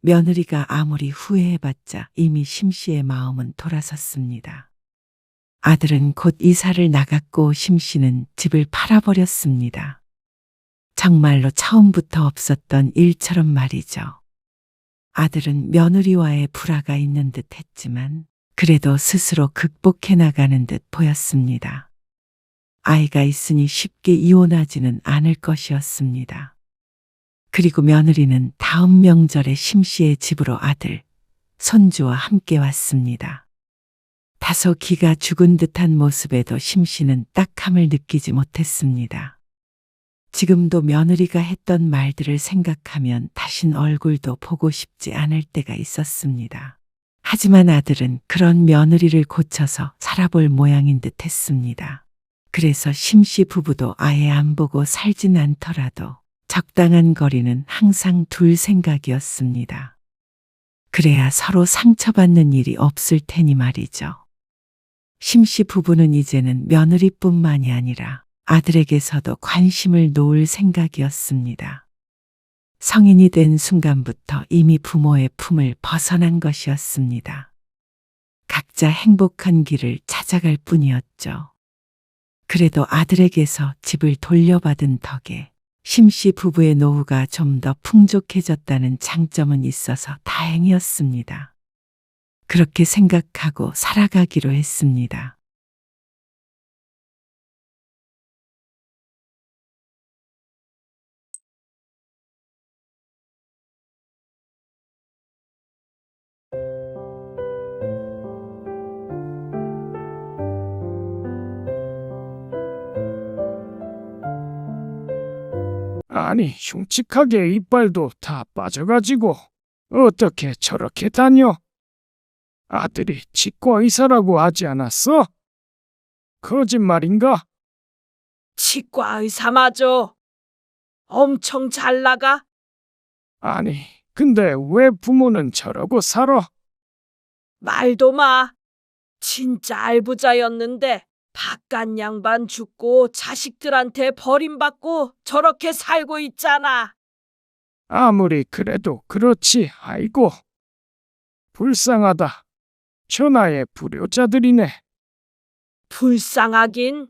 며느리가 아무리 후회해봤자 이미 심씨의 마음은 돌아섰습니다. 아들은 곧 이사를 나갔고 심씨는 집을 팔아버렸습니다. 정말로 처음부터 없었던 일처럼 말이죠. 아들은 며느리와의 불화가 있는 듯 했지만 그래도 스스로 극복해 나가는 듯 보였습니다. 아이가 있으니 쉽게 이혼하지는 않을 것이었습니다. 그리고 며느리는 다음 명절에 심씨의 집으로 아들, 손주와 함께 왔습니다. 다소 기가 죽은 듯한 모습에도 심씨는 딱함을 느끼지 못했습니다. 지금도 며느리가 했던 말들을 생각하면 다신 얼굴도 보고 싶지 않을 때가 있었습니다. 하지만 아들은 그런 며느리를 고쳐서 살아볼 모양인 듯 했습니다. 그래서 심씨 부부도 아예 안 보고 살진 않더라도 적당한 거리는 항상 둘 생각이었습니다. 그래야 서로 상처받는 일이 없을 테니 말이죠. 심씨 부부는 이제는 며느리뿐만이 아니라 아들에게서도 관심을 놓을 생각이었습니다. 성인이 된 순간부터 이미 부모의 품을 벗어난 것이었습니다. 각자 행복한 길을 찾아갈 뿐이었죠. 그래도 아들에게서 집을 돌려받은 덕에 심씨 부부의 노후가 좀 더 풍족해졌다는 장점은 있어서 다행이었습니다. 그렇게 생각하고 살아가기로 했습니다. 아니, 흉측하게 이빨도 다 빠져가지고 어떻게 저렇게 다녀? 아들이 치과 의사라고 하지 않았어? 거짓말인가? 치과 의사 맞아. 엄청 잘 나가. 아니, 근데 왜 부모는 저러고 살아? 말도 마. 진짜 알부자였는데 바깥 양반 죽고 자식들한테 버림받고 저렇게 살고 있잖아. 아무리 그래도 그렇지. 아이고, 불쌍하다. 천하의 불효자들이네. 불쌍하긴.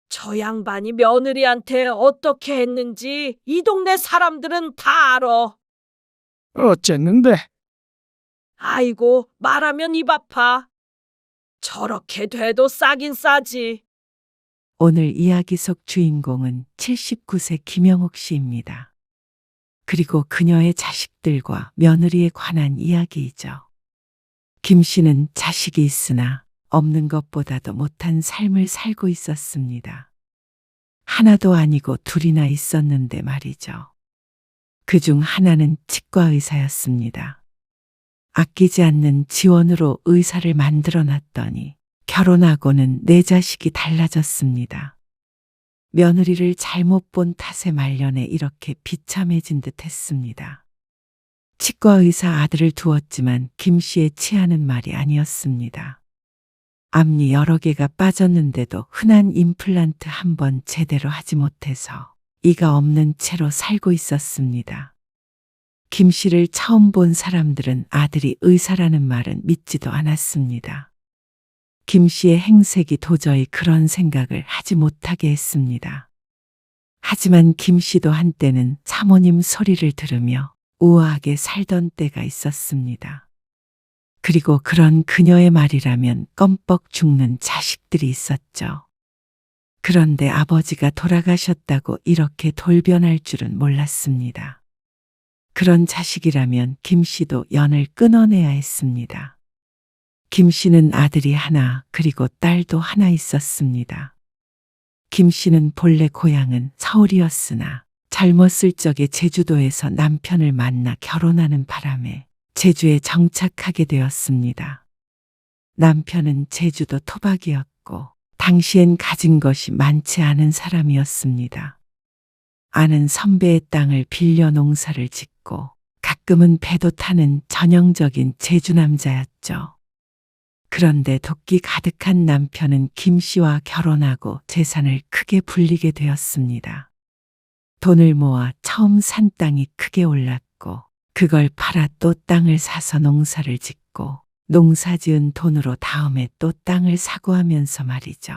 저 양반이 며느리한테 어떻게 했는지 이 동네 사람들은 다 알아. 어쨌는데? 아이고, 말하면 입 아파. 저렇게 돼도 싸긴 싸지. 오늘 이야기 속 주인공은 79세 김영옥 씨입니다. 그리고 그녀의 자식들과 며느리에 관한 이야기이죠. 김 씨는 자식이 있으나 없는 것보다도 못한 삶을 살고 있었습니다. 하나도 아니고 둘이나 있었는데 말이죠. 그중 하나는 치과 의사였습니다. 아끼지 않는 지원으로 의사를 만들어 놨더니 결혼하고는 내 자식이 달라졌습니다. 며느리를 잘못 본 탓에 말년에 이렇게 비참해진 듯 했습니다. 치과 의사 아들을 두었지만 김 씨의 치아는 말이 아니었습니다. 앞니 여러 개가 빠졌는데도 흔한 임플란트 한 번 제대로 하지 못해서 이가 없는 채로 살고 있었습니다. 김 씨를 처음 본 사람들은 아들이 의사라는 말은 믿지도 않았습니다. 김 씨의 행색이 도저히 그런 생각을 하지 못하게 했습니다. 하지만 김 씨도 한때는 사모님 소리를 들으며 우아하게 살던 때가 있었습니다. 그리고 그런 그녀의 말이라면 껌뻑 죽는 자식들이 있었죠. 그런데 아버지가 돌아가셨다고 이렇게 돌변할 줄은 몰랐습니다. 그런 자식이라면 김 씨도 연을 끊어내야 했습니다. 김 씨는 아들이 하나 그리고 딸도 하나 있었습니다. 김 씨는 본래 고향은 서울이었으나 젊었을 적에 제주도에서 남편을 만나 결혼하는 바람에 제주에 정착하게 되었습니다. 남편은 제주도 토박이었고 당시엔 가진 것이 많지 않은 사람이었습니다. 아는 선배의 땅을 빌려 농사를 짓고 가끔은 배도 타는 전형적인 제주남자였죠. 그런데 도끼 가득한 남편은 김 씨와 결혼하고 재산을 크게 불리게 되었습니다. 돈을 모아 처음 산 땅이 크게 올랐고 그걸 팔아 또 땅을 사서 농사를 짓고 농사 지은 돈으로 다음에 또 땅을 사고 하면서 말이죠.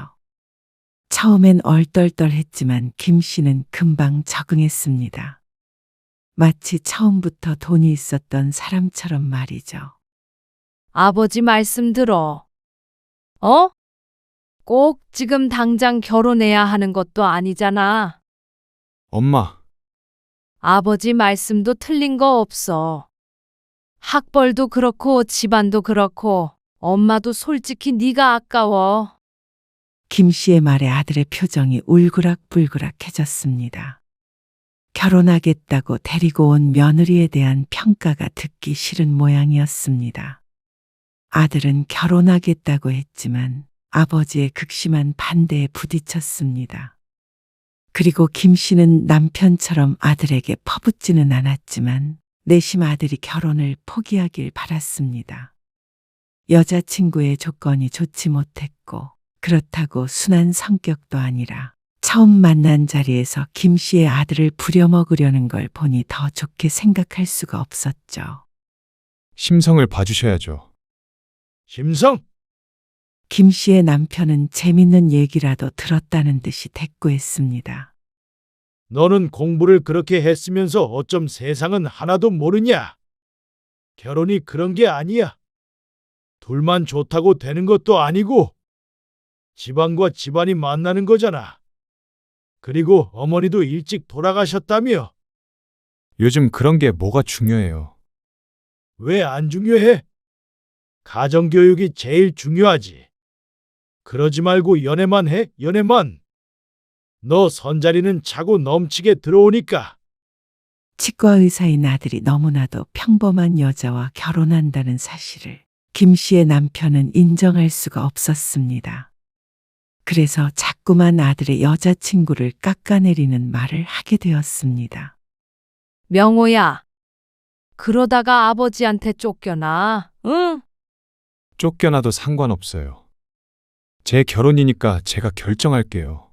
처음엔 얼떨떨했지만 김 씨는 금방 적응했습니다. 마치 처음부터 돈이 있었던 사람처럼 말이죠. 아버지 말씀 들어. 어? 꼭 지금 당장 결혼해야 하는 것도 아니잖아. 엄마, 아버지 말씀도 틀린 거 없어. 학벌도 그렇고 집안도 그렇고 엄마도 솔직히 네가 아까워. 김 씨의 말에 아들의 표정이 울그락불그락해졌습니다. 결혼하겠다고 데리고 온 며느리에 대한 평가가 듣기 싫은 모양이었습니다. 아들은 결혼하겠다고 했지만 아버지의 극심한 반대에 부딪혔습니다. 그리고 김 씨는 남편처럼 아들에게 퍼붓지는 않았지만 내심 아들이 결혼을 포기하길 바랐습니다. 여자친구의 조건이 좋지 못했고 그렇다고 순한 성격도 아니라 처음 만난 자리에서 김 씨의 아들을 부려먹으려는 걸 보니 더 좋게 생각할 수가 없었죠. 심성을 봐주셔야죠. 심성! 김 씨의 남편은 재밌는 얘기라도 들었다는 듯이 대꾸했습니다. 너는 공부를 그렇게 했으면서 어쩜 세상은 하나도 모르냐? 결혼이 그런 게 아니야. 둘만 좋다고 되는 것도 아니고 집안과 집안이 만나는 거잖아. 그리고 어머니도 일찍 돌아가셨다며. 요즘 그런 게 뭐가 중요해요. 왜 안 중요해? 가정교육이 제일 중요하지. 그러지 말고 연애만 해, 연애만. 너 선자리는 차고 넘치게 들어오니까. 치과 의사인 아들이 너무나도 평범한 여자와 결혼한다는 사실을 김 씨의 남편은 인정할 수가 없었습니다. 그래서 자꾸만 아들의 여자친구를 깎아내리는 말을 하게 되었습니다. 명호야. 그러다가 아버지한테 쫓겨나. 응? 쫓겨나도 상관없어요. 제 결혼이니까 제가 결정할게요.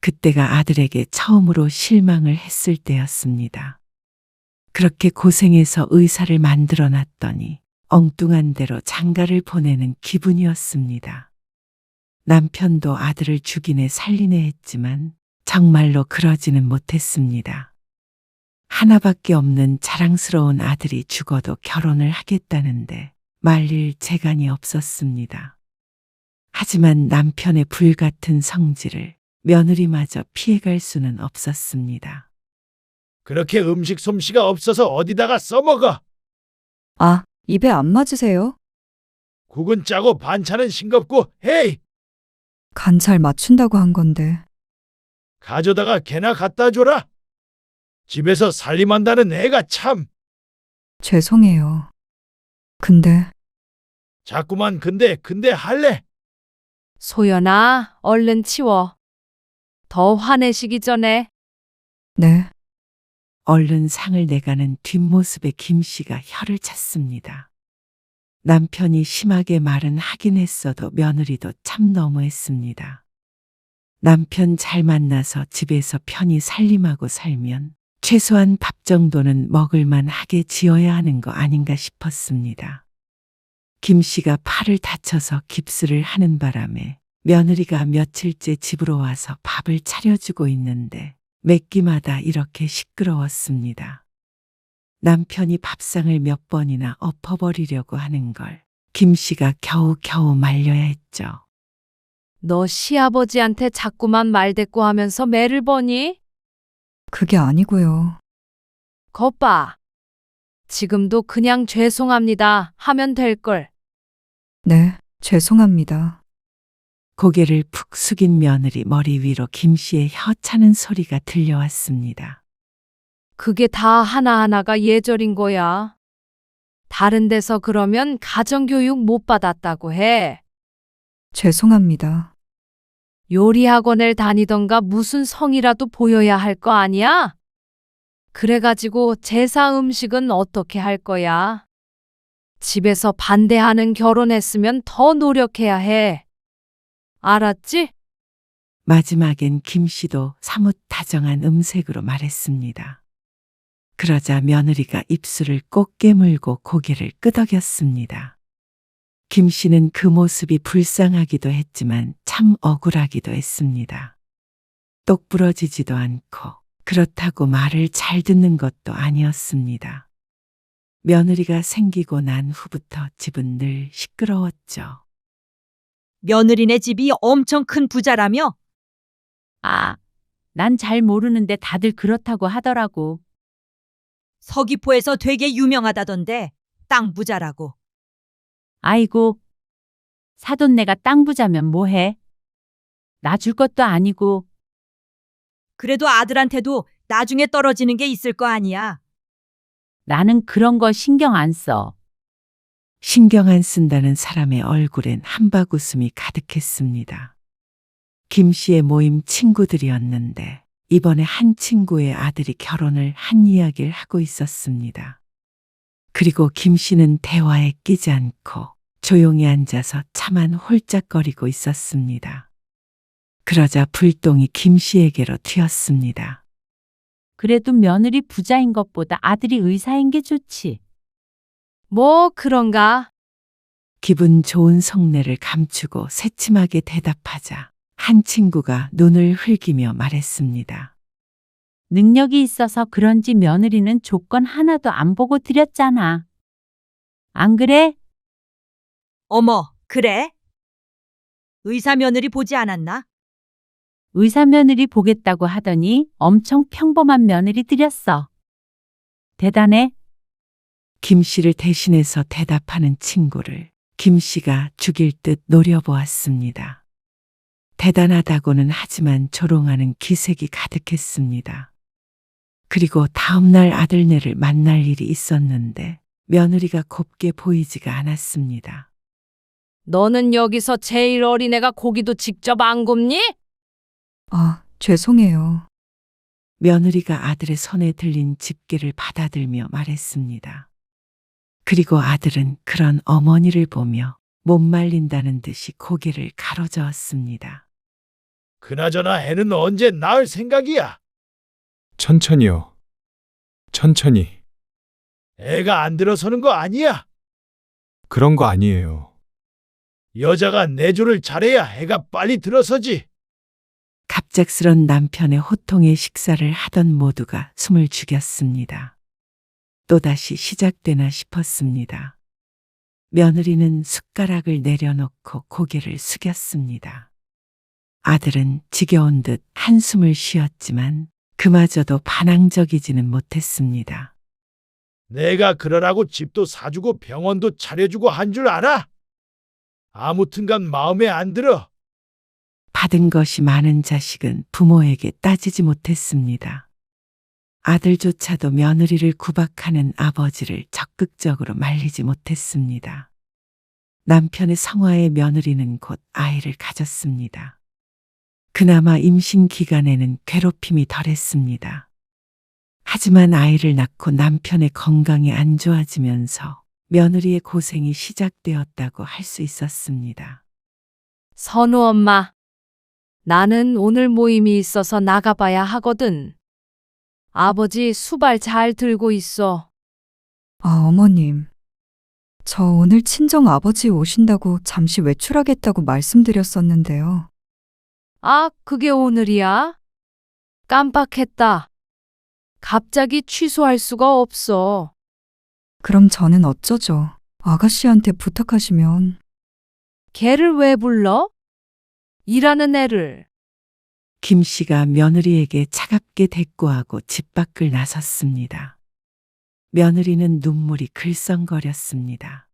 그때가 아들에게 처음으로 실망을 했을 때였습니다. 그렇게 고생해서 의사를 만들어 놨더니 엉뚱한 대로 장가를 보내는 기분이었습니다. 남편도 아들을 죽이네 살리네 했지만 정말로 그러지는 못했습니다. 하나밖에 없는 자랑스러운 아들이 죽어도 결혼을 하겠다는데 말릴 재간이 없었습니다. 하지만 남편의 불같은 성질을 며느리마저 피해갈 수는 없었습니다. 그렇게 음식 솜씨가 없어서 어디다가 써먹어. 아, 입에 안 맞으세요? 국은 짜고 반찬은 싱겁고 헤이. 간 잘 맞춘다고 한 건데. 가져다가 개나 갖다 줘라. 집에서 살림한다는 애가 참. 죄송해요. 근데 자꾸만 근데 할래. 소연아, 얼른 치워. 더 화내시기 전에. 네, 얼른 상을 내가는 뒷모습에 김 씨가 혀를 찼습니다. 남편이 심하게 말은 하긴 했어도 며느리도 참 너무했습니다. 남편 잘 만나서 집에서 편히 살림하고 살면 최소한 밥 정도는 먹을만 하게 지어야 하는 거 아닌가 싶었습니다. 김 씨가 팔을 다쳐서 깁스를 하는 바람에 며느리가 며칠째 집으로 와서 밥을 차려주고 있는데 몇 끼마다 이렇게 시끄러웠습니다. 남편이 밥상을 몇 번이나 엎어버리려고 하는 걸 김 씨가 겨우겨우 말려야 했죠. 너 시아버지한테 자꾸만 말대꾸 하면서 매를 버니? 그게 아니고요. 겉봐. 지금도 그냥 죄송합니다 하면 될걸. 네, 죄송합니다. 고개를 푹 숙인 며느리 머리 위로 김 씨의 혀 차는 소리가 들려왔습니다. 그게 다 하나하나가 예절인 거야. 다른 데서 그러면 가정교육 못 받았다고 해. 죄송합니다. 요리학원을 다니던가 무슨 성이라도 보여야 할 거 아니야? 그래가지고 제사 음식은 어떻게 할 거야? 집에서 반대하는 결혼했으면 더 노력해야 해. 알았지? 마지막엔 김 씨도 사뭇 다정한 음색으로 말했습니다. 그러자 며느리가 입술을 꼭 깨물고 고개를 끄덕였습니다. 김 씨는 그 모습이 불쌍하기도 했지만 참 억울하기도 했습니다. 똑부러지지도 않고 그렇다고 말을 잘 듣는 것도 아니었습니다. 며느리가 생기고 난 후부터 집은 늘 시끄러웠죠. 며느리네 집이 엄청 큰 부자라며? 아, 난 잘 모르는데 다들 그렇다고 하더라고. 서귀포에서 되게 유명하다던데 땅 부자라고. 아이고, 사돈네가 땅 부자면 뭐해? 나 줄 것도 아니고. 그래도 아들한테도 나중에 떨어지는 게 있을 거 아니야. 나는 그런 거 신경 안 써. 신경 안 쓴다는 사람의 얼굴엔 한박웃음이 가득했습니다. 김 씨의 모임 친구들이었는데 이번에 한 친구의 아들이 결혼을 한 이야기를 하고 있었습니다. 그리고 김 씨는 대화에 끼지 않고 조용히 앉아서 차만 홀짝거리고 있었습니다. 그러자 불똥이 김 씨에게로 튀었습니다. 그래도 며느리 부자인 것보다 아들이 의사인 게 좋지. 뭐 그런가? 기분 좋은 속내를 감추고 새침하게 대답하자 한 친구가 눈을 흘기며 말했습니다. 능력이 있어서 그런지 며느리는 조건 하나도 안 보고 드렸잖아. 안 그래? 어머, 그래? 의사 며느리 보지 않았나? 의사 며느리 보겠다고 하더니 엄청 평범한 며느리 드렸어. 대단해. 김 씨를 대신해서 대답하는 친구를 김 씨가 죽일 듯 노려보았습니다. 대단하다고는 하지만 조롱하는 기색이 가득했습니다. 그리고 다음날 아들네를 만날 일이 있었는데 며느리가 곱게 보이지가 않았습니다. 너는 여기서 제일 어린애가 고기도 직접 안 굽니? 아, 죄송해요. 며느리가 아들의 손에 들린 집게를 받아들며 말했습니다. 그리고 아들은 그런 어머니를 보며 못 말린다는 듯이 고개를 가로저었습니다. 그나저나 애는 언제 낳을 생각이야? 천천히요. 천천히. 애가 안 들어서는 거 아니야? 그런 거 아니에요. 여자가 내조를 잘해야 애가 빨리 들어서지. 갑작스런 남편의 호통에 식사를 하던 모두가 숨을 죽였습니다. 또다시 시작되나 싶었습니다. 며느리는 숟가락을 내려놓고 고개를 숙였습니다. 아들은 지겨운 듯 한숨을 쉬었지만 그마저도 반항적이지는 못했습니다. 내가 그러라고 집도 사주고 병원도 차려주고 한 줄 알아? 아무튼간 마음에 안 들어. 받은 것이 많은 자식은 부모에게 따지지 못했습니다. 아들조차도 며느리를 구박하는 아버지를 적극적으로 말리지 못했습니다. 남편의 성화의 며느리는 곧 아이를 가졌습니다. 그나마 임신 기간에는 괴롭힘이 덜했습니다. 하지만 아이를 낳고 남편의 건강이 안 좋아지면서 며느리의 고생이 시작되었다고 할 수 있었습니다. 선우 엄마, 나는 오늘 모임이 있어서 나가봐야 하거든. 아버지 수발 잘 들고 있어. 아, 어머님. 저 오늘 친정 아버지 오신다고 잠시 외출하겠다고 말씀드렸었는데요. 아, 그게 오늘이야? 깜빡했다. 갑자기 취소할 수가 없어. 그럼 저는 어쩌죠? 아가씨한테 부탁하시면. 걔를 왜 불러? 일하는 애를. 김 씨가 며느리에게 차갑게 대꾸하고 집 밖을 나섰습니다. 며느리는 눈물이 글썽거렸습니다.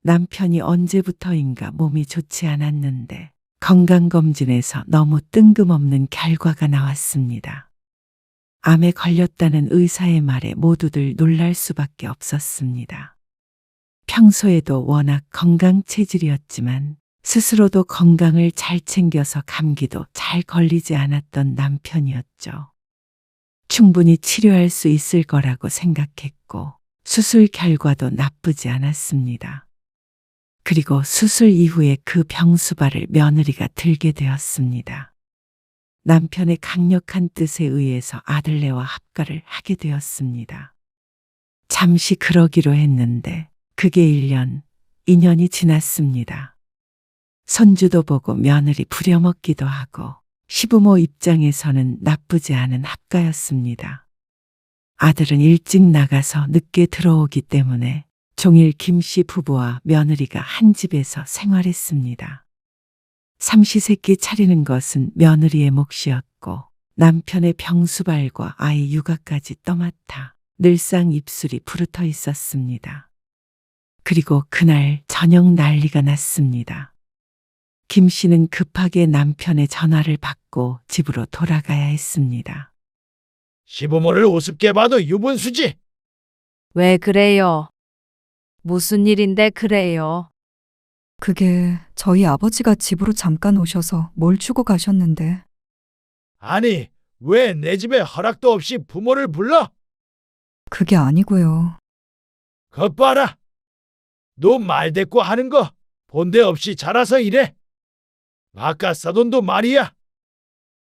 남편이 언제부터인가 몸이 좋지 않았는데 건강검진에서 너무 뜬금없는 결과가 나왔습니다. 암에 걸렸다는 의사의 말에 모두들 놀랄 수밖에 없었습니다. 평소에도 워낙 건강 체질이었지만 스스로도 건강을 잘 챙겨서 감기도 잘 걸리지 않았던 남편이었죠. 충분히 치료할 수 있을 거라고 생각했고 수술 결과도 나쁘지 않았습니다. 그리고 수술 이후에 그 병수발을 며느리가 들게 되었습니다. 남편의 강력한 뜻에 의해서 아들네와 합가를 하게 되었습니다. 잠시 그러기로 했는데 그게 1년, 2년이 지났습니다. 손주도 보고 며느리 부려먹기도 하고 시부모 입장에서는 나쁘지 않은 합가였습니다. 아들은 일찍 나가서 늦게 들어오기 때문에 종일 김씨 부부와 며느리가 한 집에서 생활했습니다. 삼시세끼 차리는 것은 며느리의 몫이었고 남편의 병수발과 아이 육아까지 떠맡아 늘상 입술이 부르터 있었습니다. 그리고 그날 저녁 난리가 났습니다. 김 씨는 급하게 남편의 전화를 받고 집으로 돌아가야 했습니다. 시부모를 우습게 봐도 유분수지. 왜 그래요? 무슨 일인데 그래요? 그게 저희 아버지가 집으로 잠깐 오셔서 뭘 주고 가셨는데 아니, 왜 내 집에 허락도 없이 부모를 불러? 그게 아니고요. 것 봐라. 너 말대꾸 하는 거 본데 없이 자라서 이래. 바깥 사돈도 말이야.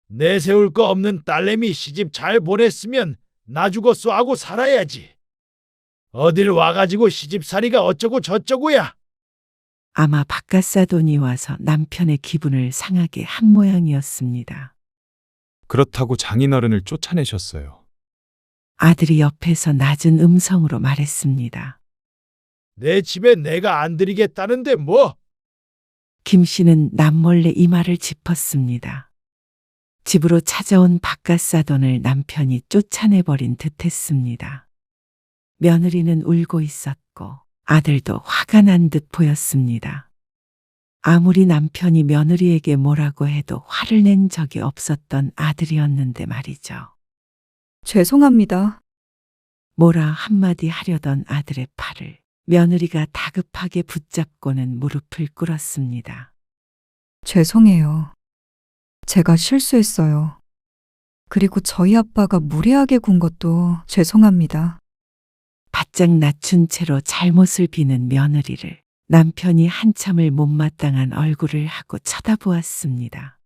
내세울 거 없는 딸내미 시집 잘 보냈으면 놔주고 쏘하고 살아야지. 어딜 와가지고 시집살이가 어쩌고 저쩌고야. 아마 바깥사돈이 와서 남편의 기분을 상하게 한 모양이었습니다. 그렇다고 장인어른을 쫓아내셨어요. 아들이 옆에서 낮은 음성으로 말했습니다. 내 집에 내가 안 들이겠다는데 뭐? 김 씨는 남몰래 이 말을 짚었습니다. 집으로 찾아온 바깥사돈을 남편이 쫓아내버린 듯했습니다. 며느리는 울고 있었고 아들도 화가 난 듯 보였습니다. 아무리 남편이 며느리에게 뭐라고 해도 화를 낸 적이 없었던 아들이었는데 말이죠. 죄송합니다. 뭐라 한마디 하려던 아들의 팔을 며느리가 다급하게 붙잡고는 무릎을 꿇었습니다. 죄송해요. 제가 실수했어요. 그리고 저희 아빠가 무례하게 군 것도 죄송합니다. 바짝 낮춘 채로 잘못을 비는 며느리를 남편이 한참을 못마땅한 얼굴을 하고 쳐다보았습니다.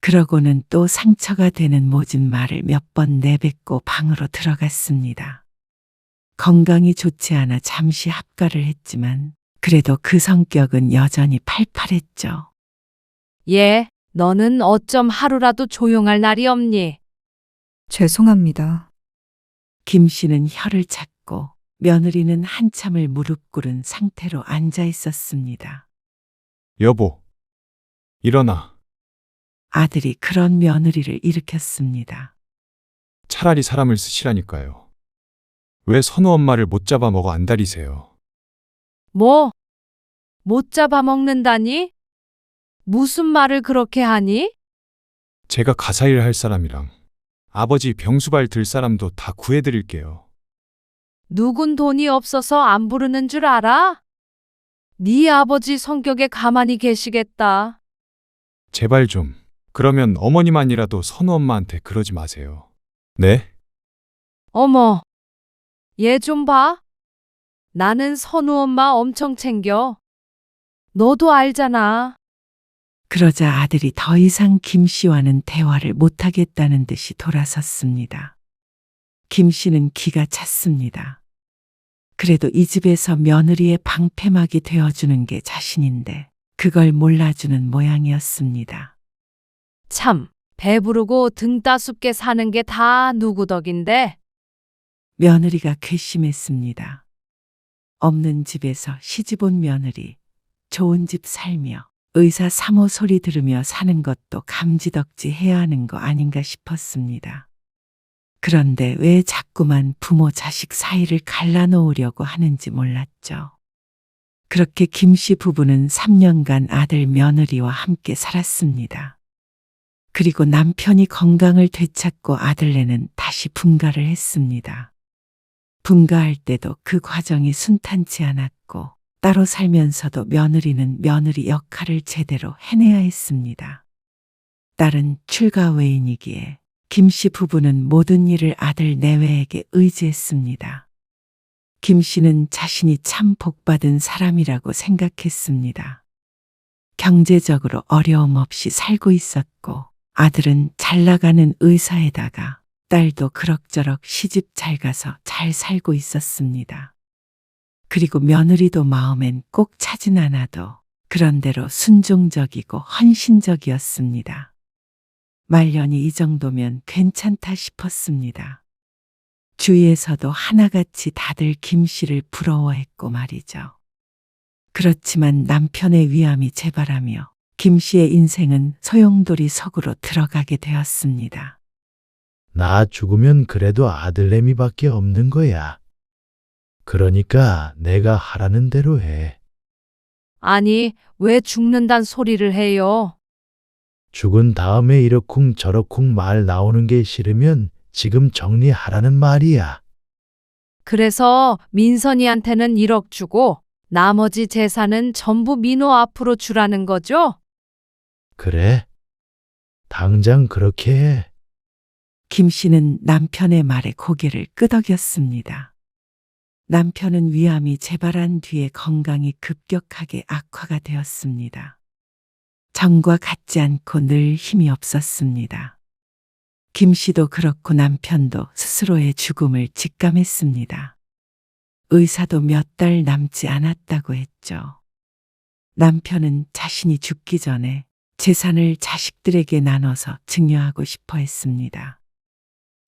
그러고는 또 상처가 되는 모진 말을 몇 번 내뱉고 방으로 들어갔습니다. 건강이 좋지 않아 잠시 합가를 했지만 그래도 그 성격은 여전히 팔팔했죠. 얘, 너는 어쩜 하루라도 조용할 날이 없니? 죄송합니다. 김 씨는 혀를 찾고 며느리는 한참을 무릎 꿇은 상태로 앉아 있었습니다. 여보, 일어나. 아들이 그런 며느리를 일으켰습니다. 차라리 사람을 쓰시라니까요. 왜 선우 엄마를 못 잡아 먹어 안달이세요? 뭐? 못 잡아먹는다니? 무슨 말을 그렇게 하니? 제가 가사일 할 사람이랑 아버지 병수발 들 사람도 다 구해드릴게요. 누군 돈이 없어서 안 부르는 줄 알아? 네 아버지 성격에 가만히 계시겠다. 제발 좀. 그러면 어머니만이라도 선우 엄마한테 그러지 마세요. 네? 어머, 얘 좀 봐. 나는 선우 엄마 엄청 챙겨. 너도 알잖아. 그러자 아들이 더 이상 김 씨와는 대화를 못하겠다는 듯이 돌아섰습니다. 김 씨는 기가 찼습니다. 그래도 이 집에서 며느리의 방패막이 되어주는 게 자신인데 그걸 몰라주는 모양이었습니다. 참, 배부르고 등 따숩게 사는 게 다 누구 덕인데? 며느리가 괘씸했습니다. 없는 집에서 시집 온 며느리, 좋은 집 살며 의사 사모 소리 들으며 사는 것도 감지덕지 해야 하는 거 아닌가 싶었습니다. 그런데 왜 자꾸만 부모 자식 사이를 갈라놓으려고 하는지 몰랐죠. 그렇게 김 씨 부부는 3년간 아들 며느리와 함께 살았습니다. 그리고 남편이 건강을 되찾고 아들네는 다시 분가를 했습니다. 분가할 때도 그 과정이 순탄치 않았고 따로 살면서도 며느리는 며느리 역할을 제대로 해내야 했습니다. 딸은 출가 외인이기에 김 씨 부부는 모든 일을 아들 내외에게 의지했습니다. 김 씨는 자신이 참 복받은 사람이라고 생각했습니다. 경제적으로 어려움 없이 살고 있었고 아들은 잘 나가는 의사에다가 딸도 그럭저럭 시집 잘 가서 잘 살고 있었습니다. 그리고 며느리도 마음엔 꼭 차진 않아도 그런대로 순종적이고 헌신적이었습니다. 말년이 이 정도면 괜찮다 싶었습니다. 주위에서도 하나같이 다들 김 씨를 부러워했고 말이죠. 그렇지만 남편의 위암이 재발하며 김 씨의 인생은 소용돌이 속으로 들어가게 되었습니다. 나 죽으면 그래도 아들내미밖에 없는 거야. 그러니까 내가 하라는 대로 해. 아니, 왜 죽는단 소리를 해요? 죽은 다음에 이러쿵 저러쿵 말 나오는 게 싫으면 지금 정리하라는 말이야. 그래서 민선이한테는 1억 주고 나머지 재산은 전부 민호 앞으로 주라는 거죠? 그래. 당장 그렇게 해. 김 씨는 남편의 말에 고개를 끄덕였습니다. 남편은 위암이 재발한 뒤에 건강이 급격하게 악화가 되었습니다. 전과 같지 않고 늘 힘이 없었습니다. 김 씨도 그렇고 남편도 스스로의 죽음을 직감했습니다. 의사도 몇 달 남지 않았다고 했죠. 남편은 자신이 죽기 전에 재산을 자식들에게 나눠서 증여하고 싶어 했습니다.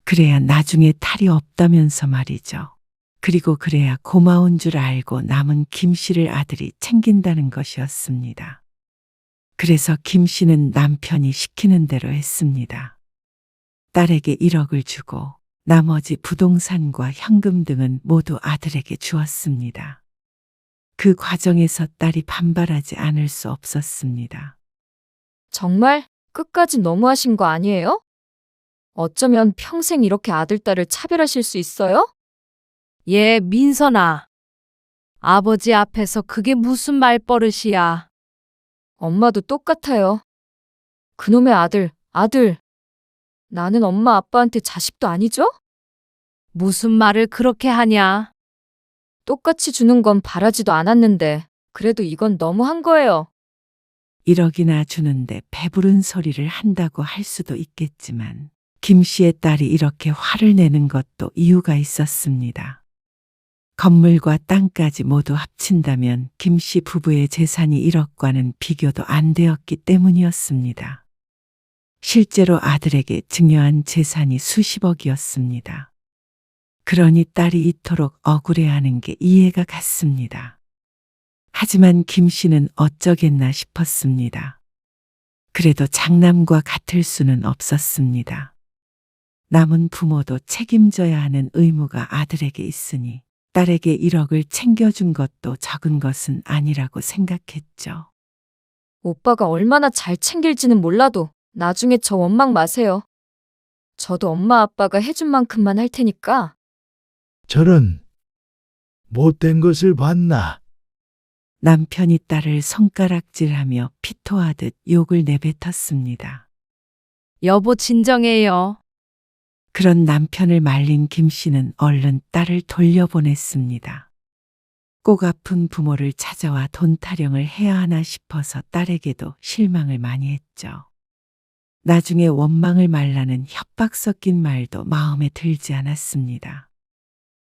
그래야 나중에 탈이 없다면서 말이죠. 그리고 그래야 고마운 줄 알고 남은 김 씨를 아들이 챙긴다는 것이었습니다. 그래서 김 씨는 남편이 시키는 대로 했습니다. 딸에게 1억을 주고 나머지 부동산과 현금 등은 모두 아들에게 주었습니다. 그 과정에서 딸이 반발하지 않을 수 없었습니다. 정말 끝까지 너무하신 거 아니에요? 어쩌면 평생 이렇게 아들, 딸을 차별하실 수 있어요? 예, 민선아. 아버지 앞에서 그게 무슨 말버릇이야. 엄마도 똑같아요. 그놈의 아들. 나는 엄마 아빠한테 자식도 아니죠? 무슨 말을 그렇게 하냐? 똑같이 주는 건 바라지도 않았는데 그래도 이건 너무한 거예요. 1억이나 주는데 배부른 소리를 한다고 할 수도 있겠지만 김 씨의 딸이 이렇게 화를 내는 것도 이유가 있었습니다. 건물과 땅까지 모두 합친다면 김 씨 부부의 재산이 1억과는 비교도 안 되었기 때문이었습니다. 실제로 아들에게 증여한 재산이 수십억이었습니다. 그러니 딸이 이토록 억울해하는 게 이해가 갔습니다. 하지만 김 씨는 어쩌겠나 싶었습니다. 그래도 장남과 같을 수는 없었습니다. 남은 부모도 책임져야 하는 의무가 아들에게 있으니 딸에게 1억을 챙겨준 것도 적은 것은 아니라고 생각했죠. 오빠가 얼마나 잘 챙길지는 몰라도 나중에 저 원망 마세요. 저도 엄마 아빠가 해준 만큼만 할 테니까. 저런 못된 것을 봤나? 남편이 딸을 손가락질하며 피토하듯 욕을 내뱉었습니다. 여보, 진정해요. 그런 남편을 말린 김 씨는 얼른 딸을 돌려보냈습니다. 꼭 아픈 부모를 찾아와 돈 타령을 해야 하나 싶어서 딸에게도 실망을 많이 했죠. 나중에 원망을 말라는 협박 섞인 말도 마음에 들지 않았습니다.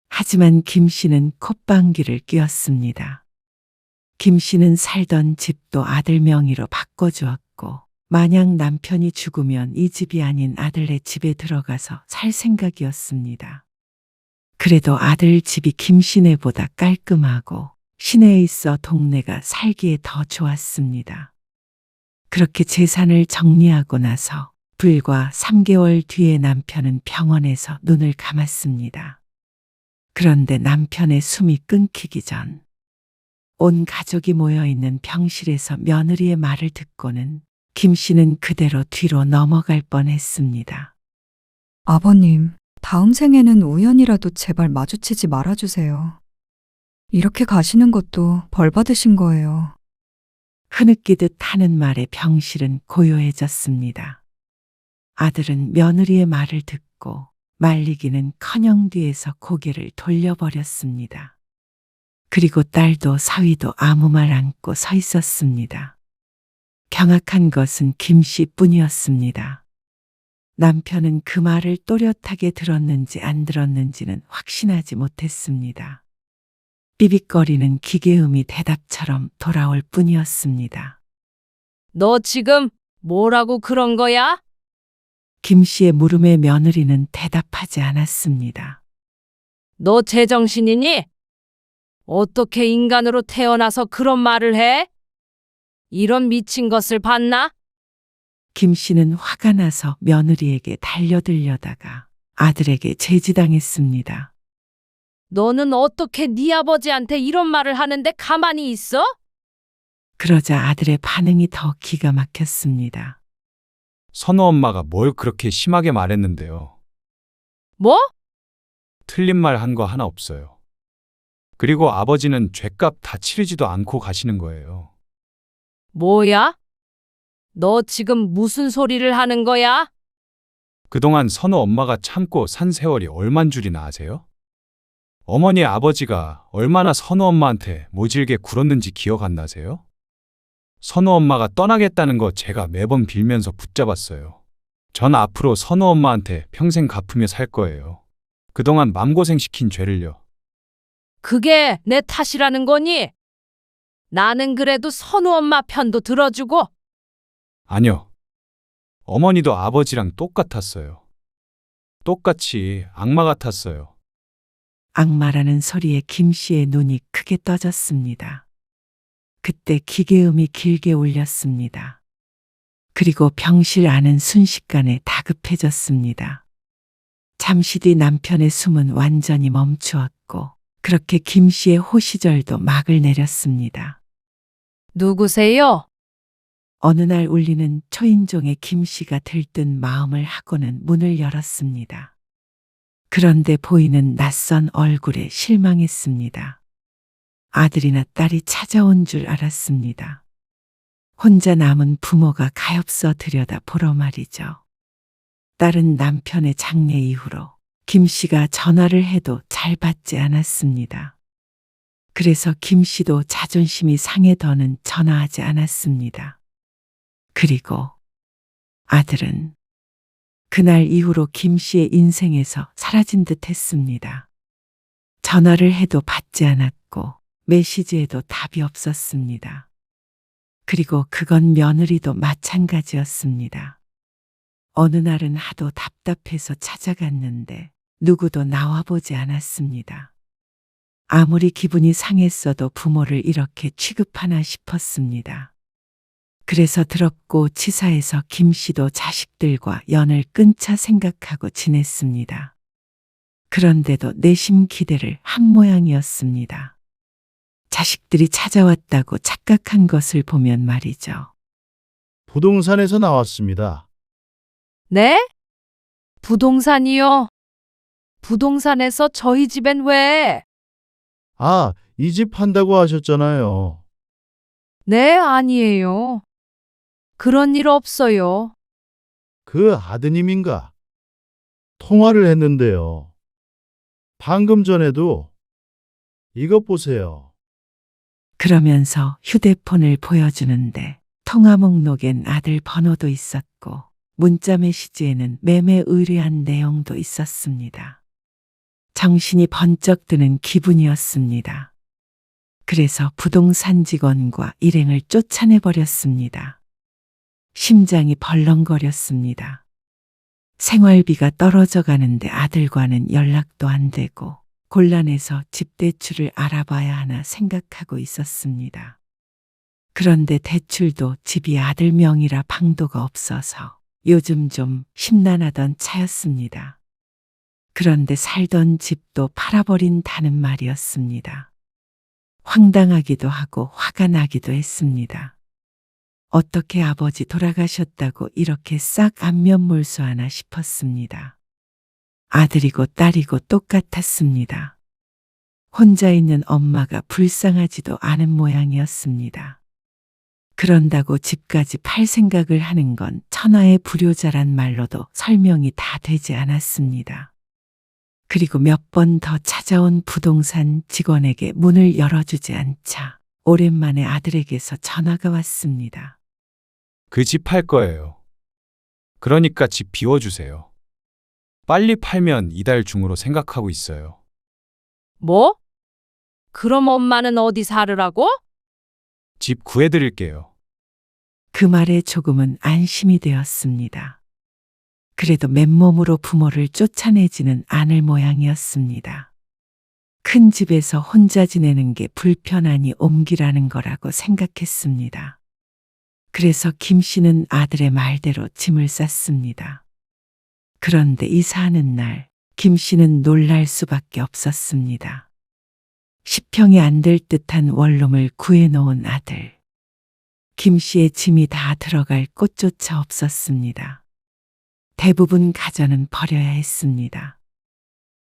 하지만 김 씨는 콧방귀를 뀌었습니다. 김 씨는 살던 집도 아들 명의로 바꿔주었고 만약 남편이 죽으면 이 집이 아닌 아들네 집에 들어가서 살 생각이었습니다. 그래도 아들 집이 김 씨네보다 깔끔하고 시내에 있어 동네가 살기에 더 좋았습니다. 그렇게 재산을 정리하고 나서 불과 3개월 뒤에 남편은 병원에서 눈을 감았습니다. 그런데 남편의 숨이 끊기기 전 온 가족이 모여있는 병실에서 며느리의 말을 듣고는 김 씨는 그대로 뒤로 넘어갈 뻔했습니다. 아버님, 다음 생에는 우연이라도 제발 마주치지 말아주세요. 이렇게 가시는 것도 벌 받으신 거예요. 흐느끼듯 하는 말에 병실은 고요해졌습니다. 아들은 며느리의 말을 듣고 말리기는커녕 뒤에서 고개를 돌려버렸습니다. 그리고 딸도 사위도 아무 말 않고 서 있었습니다. 경악한 것은 김씨뿐이었습니다. 남편은 그 말을 또렷하게 들었는지 안 들었는지는 확신하지 못했습니다. 삐빅거리는 기계음이 대답처럼 돌아올 뿐이었습니다. 너 지금 뭐라고 그런 거야? 김씨의 물음에 며느리는 대답하지 않았습니다. 너 제정신이니? 어떻게 인간으로 태어나서 그런 말을 해? 이런 미친 것을 봤나? 김씨는 화가 나서 며느리에게 달려들려다가 아들에게 제지당했습니다. 너는 어떻게 네 아버지한테 이런 말을 하는데 가만히 있어? 그러자 아들의 반응이 더 기가 막혔습니다. 선우 엄마가 뭘 그렇게 심하게 말했는데요. 뭐? 틀린 말 한 거 하나 없어요. 그리고 아버지는 죗값 다 치르지도 않고 가시는 거예요. 뭐야? 너 지금 무슨 소리를 하는 거야? 그동안 선우 엄마가 참고 산 세월이 얼만 줄이나 아세요? 어머니 아버지가 얼마나 선우 엄마한테 모질게 굴었는지 기억 안 나세요? 선우 엄마가 떠나겠다는 거 제가 매번 빌면서 붙잡았어요. 전 앞으로 선우 엄마한테 평생 갚으며 살 거예요. 그동안 맘고생시킨 죄를요. 그게 내 탓이라는 거니? 나는 그래도 선우 엄마 편도 들어주고. 아니요. 어머니도 아버지랑 똑같았어요. 똑같이 악마 같았어요. 악마라는 소리에 김씨의 눈이 크게 떠졌습니다. 그때 기계음이 길게 울렸습니다. 그리고 병실 안은 순식간에 다급해졌습니다. 잠시 뒤 남편의 숨은 완전히 멈추었고 그렇게 김씨의 호시절도 막을 내렸습니다. 누구세요? 어느 날 울리는 초인종에 김씨가 들뜬 마음을 하고는 문을 열었습니다. 그런데 보이는 낯선 얼굴에 실망했습니다. 아들이나 딸이 찾아온 줄 알았습니다. 혼자 남은 부모가 가엾어 들여다 보러 말이죠. 딸은 남편의 장례 이후로 김씨가 전화를 해도 잘 받지 않았습니다. 그래서 김씨도 자존심이 상해 더는 전화하지 않았습니다. 그리고 아들은 그날 이후로 김씨의 인생에서 사라진 듯 했습니다. 전화를 해도 받지 않았고 메시지에도 답이 없었습니다. 그리고 그건 며느리도 마찬가지였습니다. 어느 날은 하도 답답해서 찾아갔는데 누구도 나와보지 않았습니다. 아무리 기분이 상했어도 부모를 이렇게 취급하나 싶었습니다. 그래서 더럽고 치사해서 김씨도 자식들과 연을 끊자 생각하고 지냈습니다. 그런데도 내심 기대를 한 모양이었습니다. 자식들이 찾아왔다고 착각한 것을 보면 말이죠. 부동산에서 나왔습니다. 네? 부동산이요? 부동산에서 저희 집엔 왜? 아, 이 집 판다고 하셨잖아요. 네, 아니에요. 그런 일 없어요. 그 아드님인가? 통화를 했는데요. 방금 전에도 이것 보세요. 그러면서 휴대폰을 보여주는데 통화 목록엔 아들 번호도 있었고 문자 메시지에는 매매 의뢰한 내용도 있었습니다. 정신이 번쩍 드는 기분이었습니다. 그래서 부동산 직원과 일행을 쫓아내버렸습니다. 심장이 벌렁거렸습니다. 생활비가 떨어져 가는데 아들과는 연락도 안 되고 곤란해서 집 대출을 알아봐야 하나 생각하고 있었습니다. 그런데 대출도 집이 아들 명의라 방도가 없어서 요즘 좀 심란하던 차였습니다. 그런데 살던 집도 팔아버린다는 말이었습니다. 황당하기도 하고 화가 나기도 했습니다. 어떻게 아버지 돌아가셨다고 이렇게 싹 안면몰수하나 싶었습니다. 아들이고 딸이고 똑같았습니다. 혼자 있는 엄마가 불쌍하지도 않은 모양이었습니다. 그런다고 집까지 팔 생각을 하는 건 천하의 불효자란 말로도 설명이 다 되지 않았습니다. 그리고 몇 번 더 찾아온 부동산 직원에게 문을 열어주지 않자 오랜만에 아들에게서 전화가 왔습니다. 그 집 팔 거예요. 그러니까 집 비워주세요. 빨리 팔면 이달 중으로 생각하고 있어요. 뭐? 그럼 엄마는 어디 살으라고? 집 구해드릴게요. 그 말에 조금은 안심이 되었습니다. 그래도 맨몸으로 부모를 쫓아내지는 않을 모양이었습니다. 큰 집에서 혼자 지내는 게 불편하니 옮기라는 거라고 생각했습니다. 그래서 김 씨는 아들의 말대로 짐을 쌌습니다. 그런데 이사하는 날 김 씨는 놀랄 수밖에 없었습니다. 10평이 안 될 듯한 원룸을 구해놓은 아들. 김 씨의 짐이 다 들어갈 곳조차 없었습니다. 대부분 가전은 버려야 했습니다.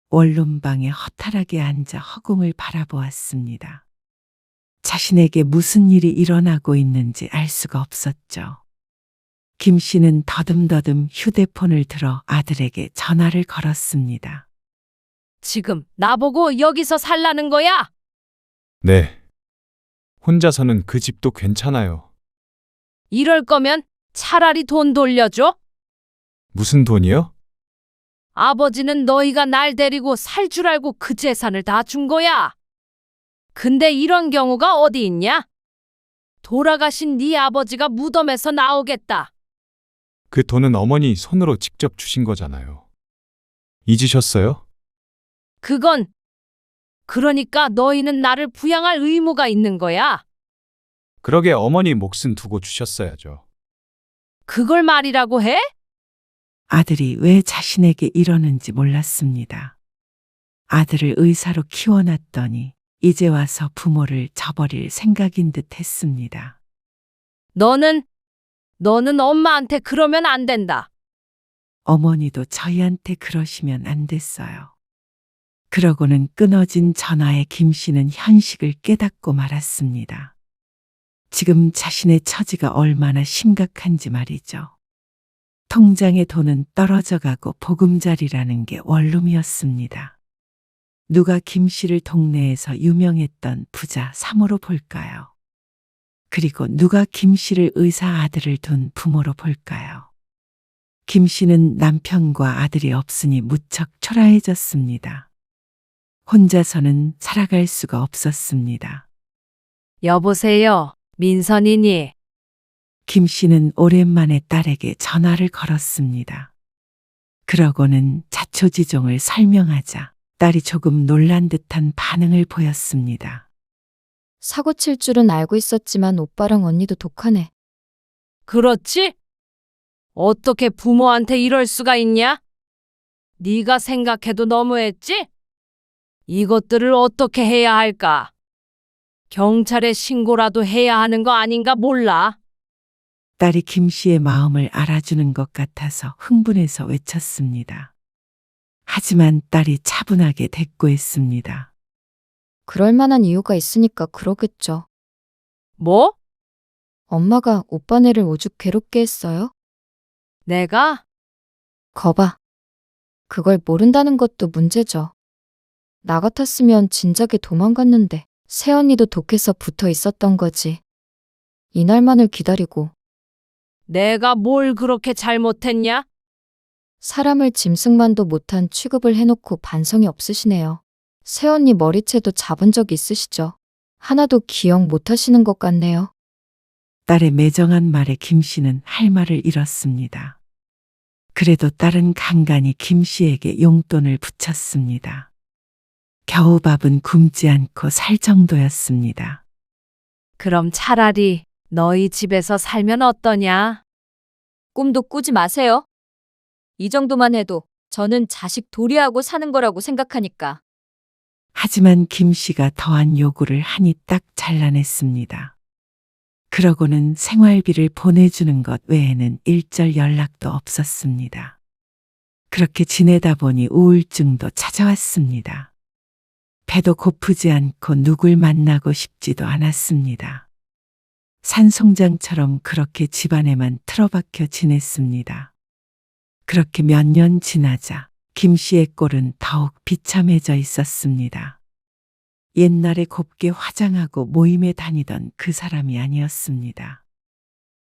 원룸방에 허탈하게 앉아 허공을 바라보았습니다. 자신에게 무슨 일이 일어나고 있는지 알 수가 없었죠. 김 씨는 더듬더듬 휴대폰을 들어 아들에게 전화를 걸었습니다. 지금 나보고 여기서 살라는 거야? 네. 혼자서는 그 집도 괜찮아요. 이럴 거면 차라리 돈 돌려줘? 무슨 돈이요? 아버지는 너희가 날 데리고 살 줄 알고 그 재산을 다 준 거야. 근데 이런 경우가 어디 있냐? 돌아가신 네 아버지가 무덤에서 나오겠다. 그 돈은 어머니 손으로 직접 주신 거잖아요. 잊으셨어요? 그건 그러니까 너희는 나를 부양할 의무가 있는 거야. 그러게 어머니 몫은 두고 주셨어야죠. 그걸 말이라고 해? 아들이 왜 자신에게 이러는지 몰랐습니다. 아들을 의사로 키워놨더니 이제 와서 부모를 저버릴 생각인 듯 했습니다. 너는 엄마한테 그러면 안 된다. 어머니도 저희한테 그러시면 안 됐어요. 그러고는 끊어진 전화에 김 씨는 현실을 깨닫고 말았습니다. 지금 자신의 처지가 얼마나 심각한지 말이죠. 통장에 돈은 떨어져 가고 보금자리라는 게 원룸이었습니다. 누가 김 씨를 동네에서 유명했던 부자 3호로 볼까요? 그리고 누가 김 씨를 의사 아들을 둔 부모로 볼까요? 김 씨는 남편과 아들이 없으니 무척 초라해졌습니다. 혼자서는 살아갈 수가 없었습니다. 여보세요, 민선이니? 김 씨는 오랜만에 딸에게 전화를 걸었습니다. 그러고는 자초지종을 설명하자 딸이 조금 놀란 듯한 반응을 보였습니다. 사고 칠 줄은 알고 있었지만 오빠랑 언니도 독하네. 그렇지? 어떻게 부모한테 이럴 수가 있냐? 네가 생각해도 너무했지? 이것들을 어떻게 해야 할까? 경찰에 신고라도 해야 하는 거 아닌가 몰라. 딸이 김 씨의 마음을 알아주는 것 같아서 흥분해서 외쳤습니다. 하지만 딸이 차분하게 대꾸했습니다. 그럴 만한 이유가 있으니까 그러겠죠. 뭐? 엄마가 오빠네를 오죽 괴롭게 했어요? 내가? 거봐. 그걸 모른다는 것도 문제죠. 나 같았으면 진작에 도망갔는데 새언니도 독해서 붙어 있었던 거지. 이날만을 기다리고. 내가 뭘 그렇게 잘못했냐? 사람을 짐승만도 못한 취급을 해놓고 반성이 없으시네요. 새언니 머리채도 잡은 적 있으시죠? 하나도 기억 못하시는 것 같네요. 딸의 매정한 말에 김 씨는 할 말을 잃었습니다. 그래도 딸은 간간히 김 씨에게 용돈을 붙였습니다. 겨우 밥은 굶지 않고 살 정도였습니다. 그럼 차라리 너희 집에서 살면 어떠냐? 꿈도 꾸지 마세요. 이 정도만 해도 저는 자식 도리하고 사는 거라고 생각하니까. 하지만 김 씨가 더한 요구를 하니 딱 잘라냈습니다. 그러고는 생활비를 보내주는 것 외에는 일절 연락도 없었습니다. 그렇게 지내다 보니 우울증도 찾아왔습니다. 배도 고프지 않고 누굴 만나고 싶지도 않았습니다. 산송장처럼 그렇게 집안에만 틀어박혀 지냈습니다. 그렇게 몇 년 지나자 김 씨의 꼴은 더욱 비참해져 있었습니다. 옛날에 곱게 화장하고 모임에 다니던 그 사람이 아니었습니다.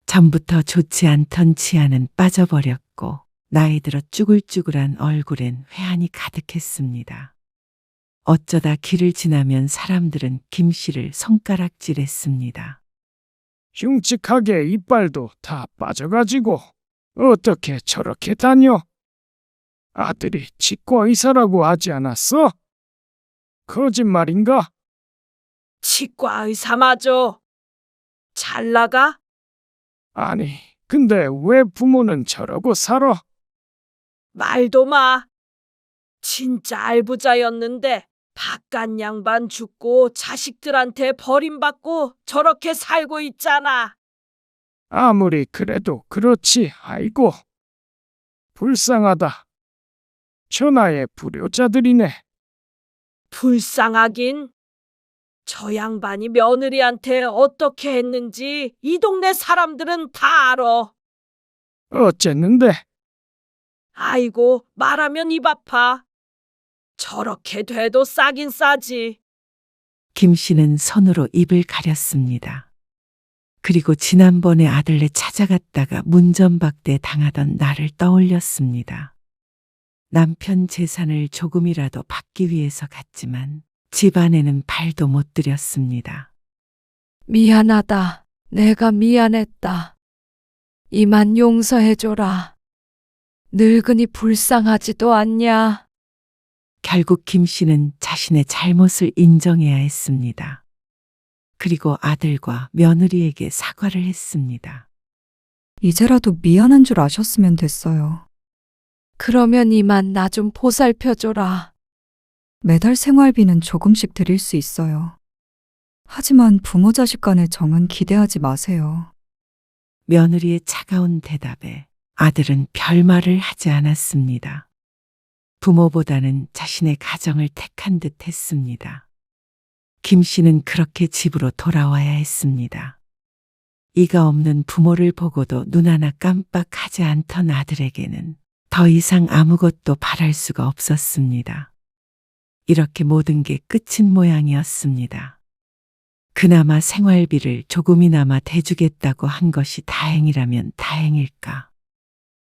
전부터 좋지 않던 치아는 빠져버렸고 나이 들어 쭈글쭈글한 얼굴엔 회한이 가득했습니다. 어쩌다 길을 지나면 사람들은 김 씨를 손가락질했습니다. 흉측하게 이빨도 다 빠져가지고 어떻게 저렇게 다녀? 아들이 치과 의사라고 하지 않았어? 거짓말인가? 치과 의사마저 잘 나가? 아니, 근데 왜 부모는 저러고 살아? 말도 마. 진짜 알부자였는데 바깥 양반 죽고 자식들한테 버림받고 저렇게 살고 있잖아. 아무리 그래도 그렇지. 아이고, 불쌍하다. 천하의 불효자들이네. 불쌍하긴. 저 양반이 며느리한테 어떻게 했는지 이 동네 사람들은 다 알아. 어쨌는데? 아이고, 말하면 입 아파. 저렇게 돼도 싸긴 싸지. 김 씨는 손으로 입을 가렸습니다. 그리고 지난번에 아들네 찾아갔다가 문전박대 당하던 날을 떠올렸습니다. 남편 재산을 조금이라도 받기 위해서 갔지만 집안에는 발도 못 들였습니다. 미안하다. 내가 미안했다. 이만 용서해줘라. 늙으니 불쌍하지도 않냐. 결국 김 씨는 자신의 잘못을 인정해야 했습니다. 그리고 아들과 며느리에게 사과를 했습니다. 이제라도 미안한 줄 아셨으면 됐어요. 그러면 이만 나 좀 보살펴줘라. 매달 생활비는 조금씩 드릴 수 있어요. 하지만 부모 자식 간의 정은 기대하지 마세요. 며느리의 차가운 대답에 아들은 별말을 하지 않았습니다. 부모보다는 자신의 가정을 택한 듯 했습니다. 김 씨는 그렇게 집으로 돌아와야 했습니다. 이가 없는 부모를 보고도 눈 하나 깜빡하지 않던 아들에게는 더 이상 아무것도 바랄 수가 없었습니다. 이렇게 모든 게 끝인 모양이었습니다. 그나마 생활비를 조금이나마 대주겠다고 한 것이 다행이라면 다행일까.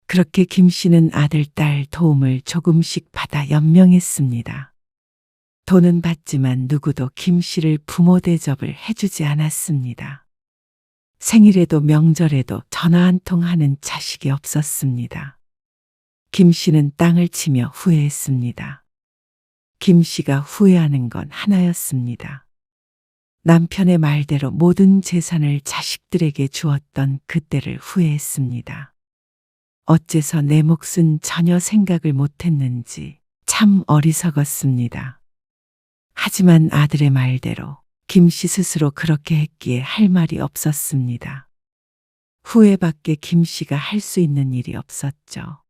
그렇게 김 씨는 아들, 딸 도움을 조금씩 받아 연명했습니다. 돈은 받지만 누구도 김 씨를 부모 대접을 해주지 않았습니다. 생일에도 명절에도 전화 한 통 하는 자식이 없었습니다. 김 씨는 땅을 치며 후회했습니다. 김 씨가 후회하는 건 하나였습니다. 남편의 말대로 모든 재산을 자식들에게 주었던 그때를 후회했습니다. 어째서 내 몫은 전혀 생각을 못했는지 참 어리석었습니다. 하지만 아들의 말대로 김 씨 스스로 그렇게 했기에 할 말이 없었습니다. 후회밖에 김 씨가 할 수 있는 일이 없었죠.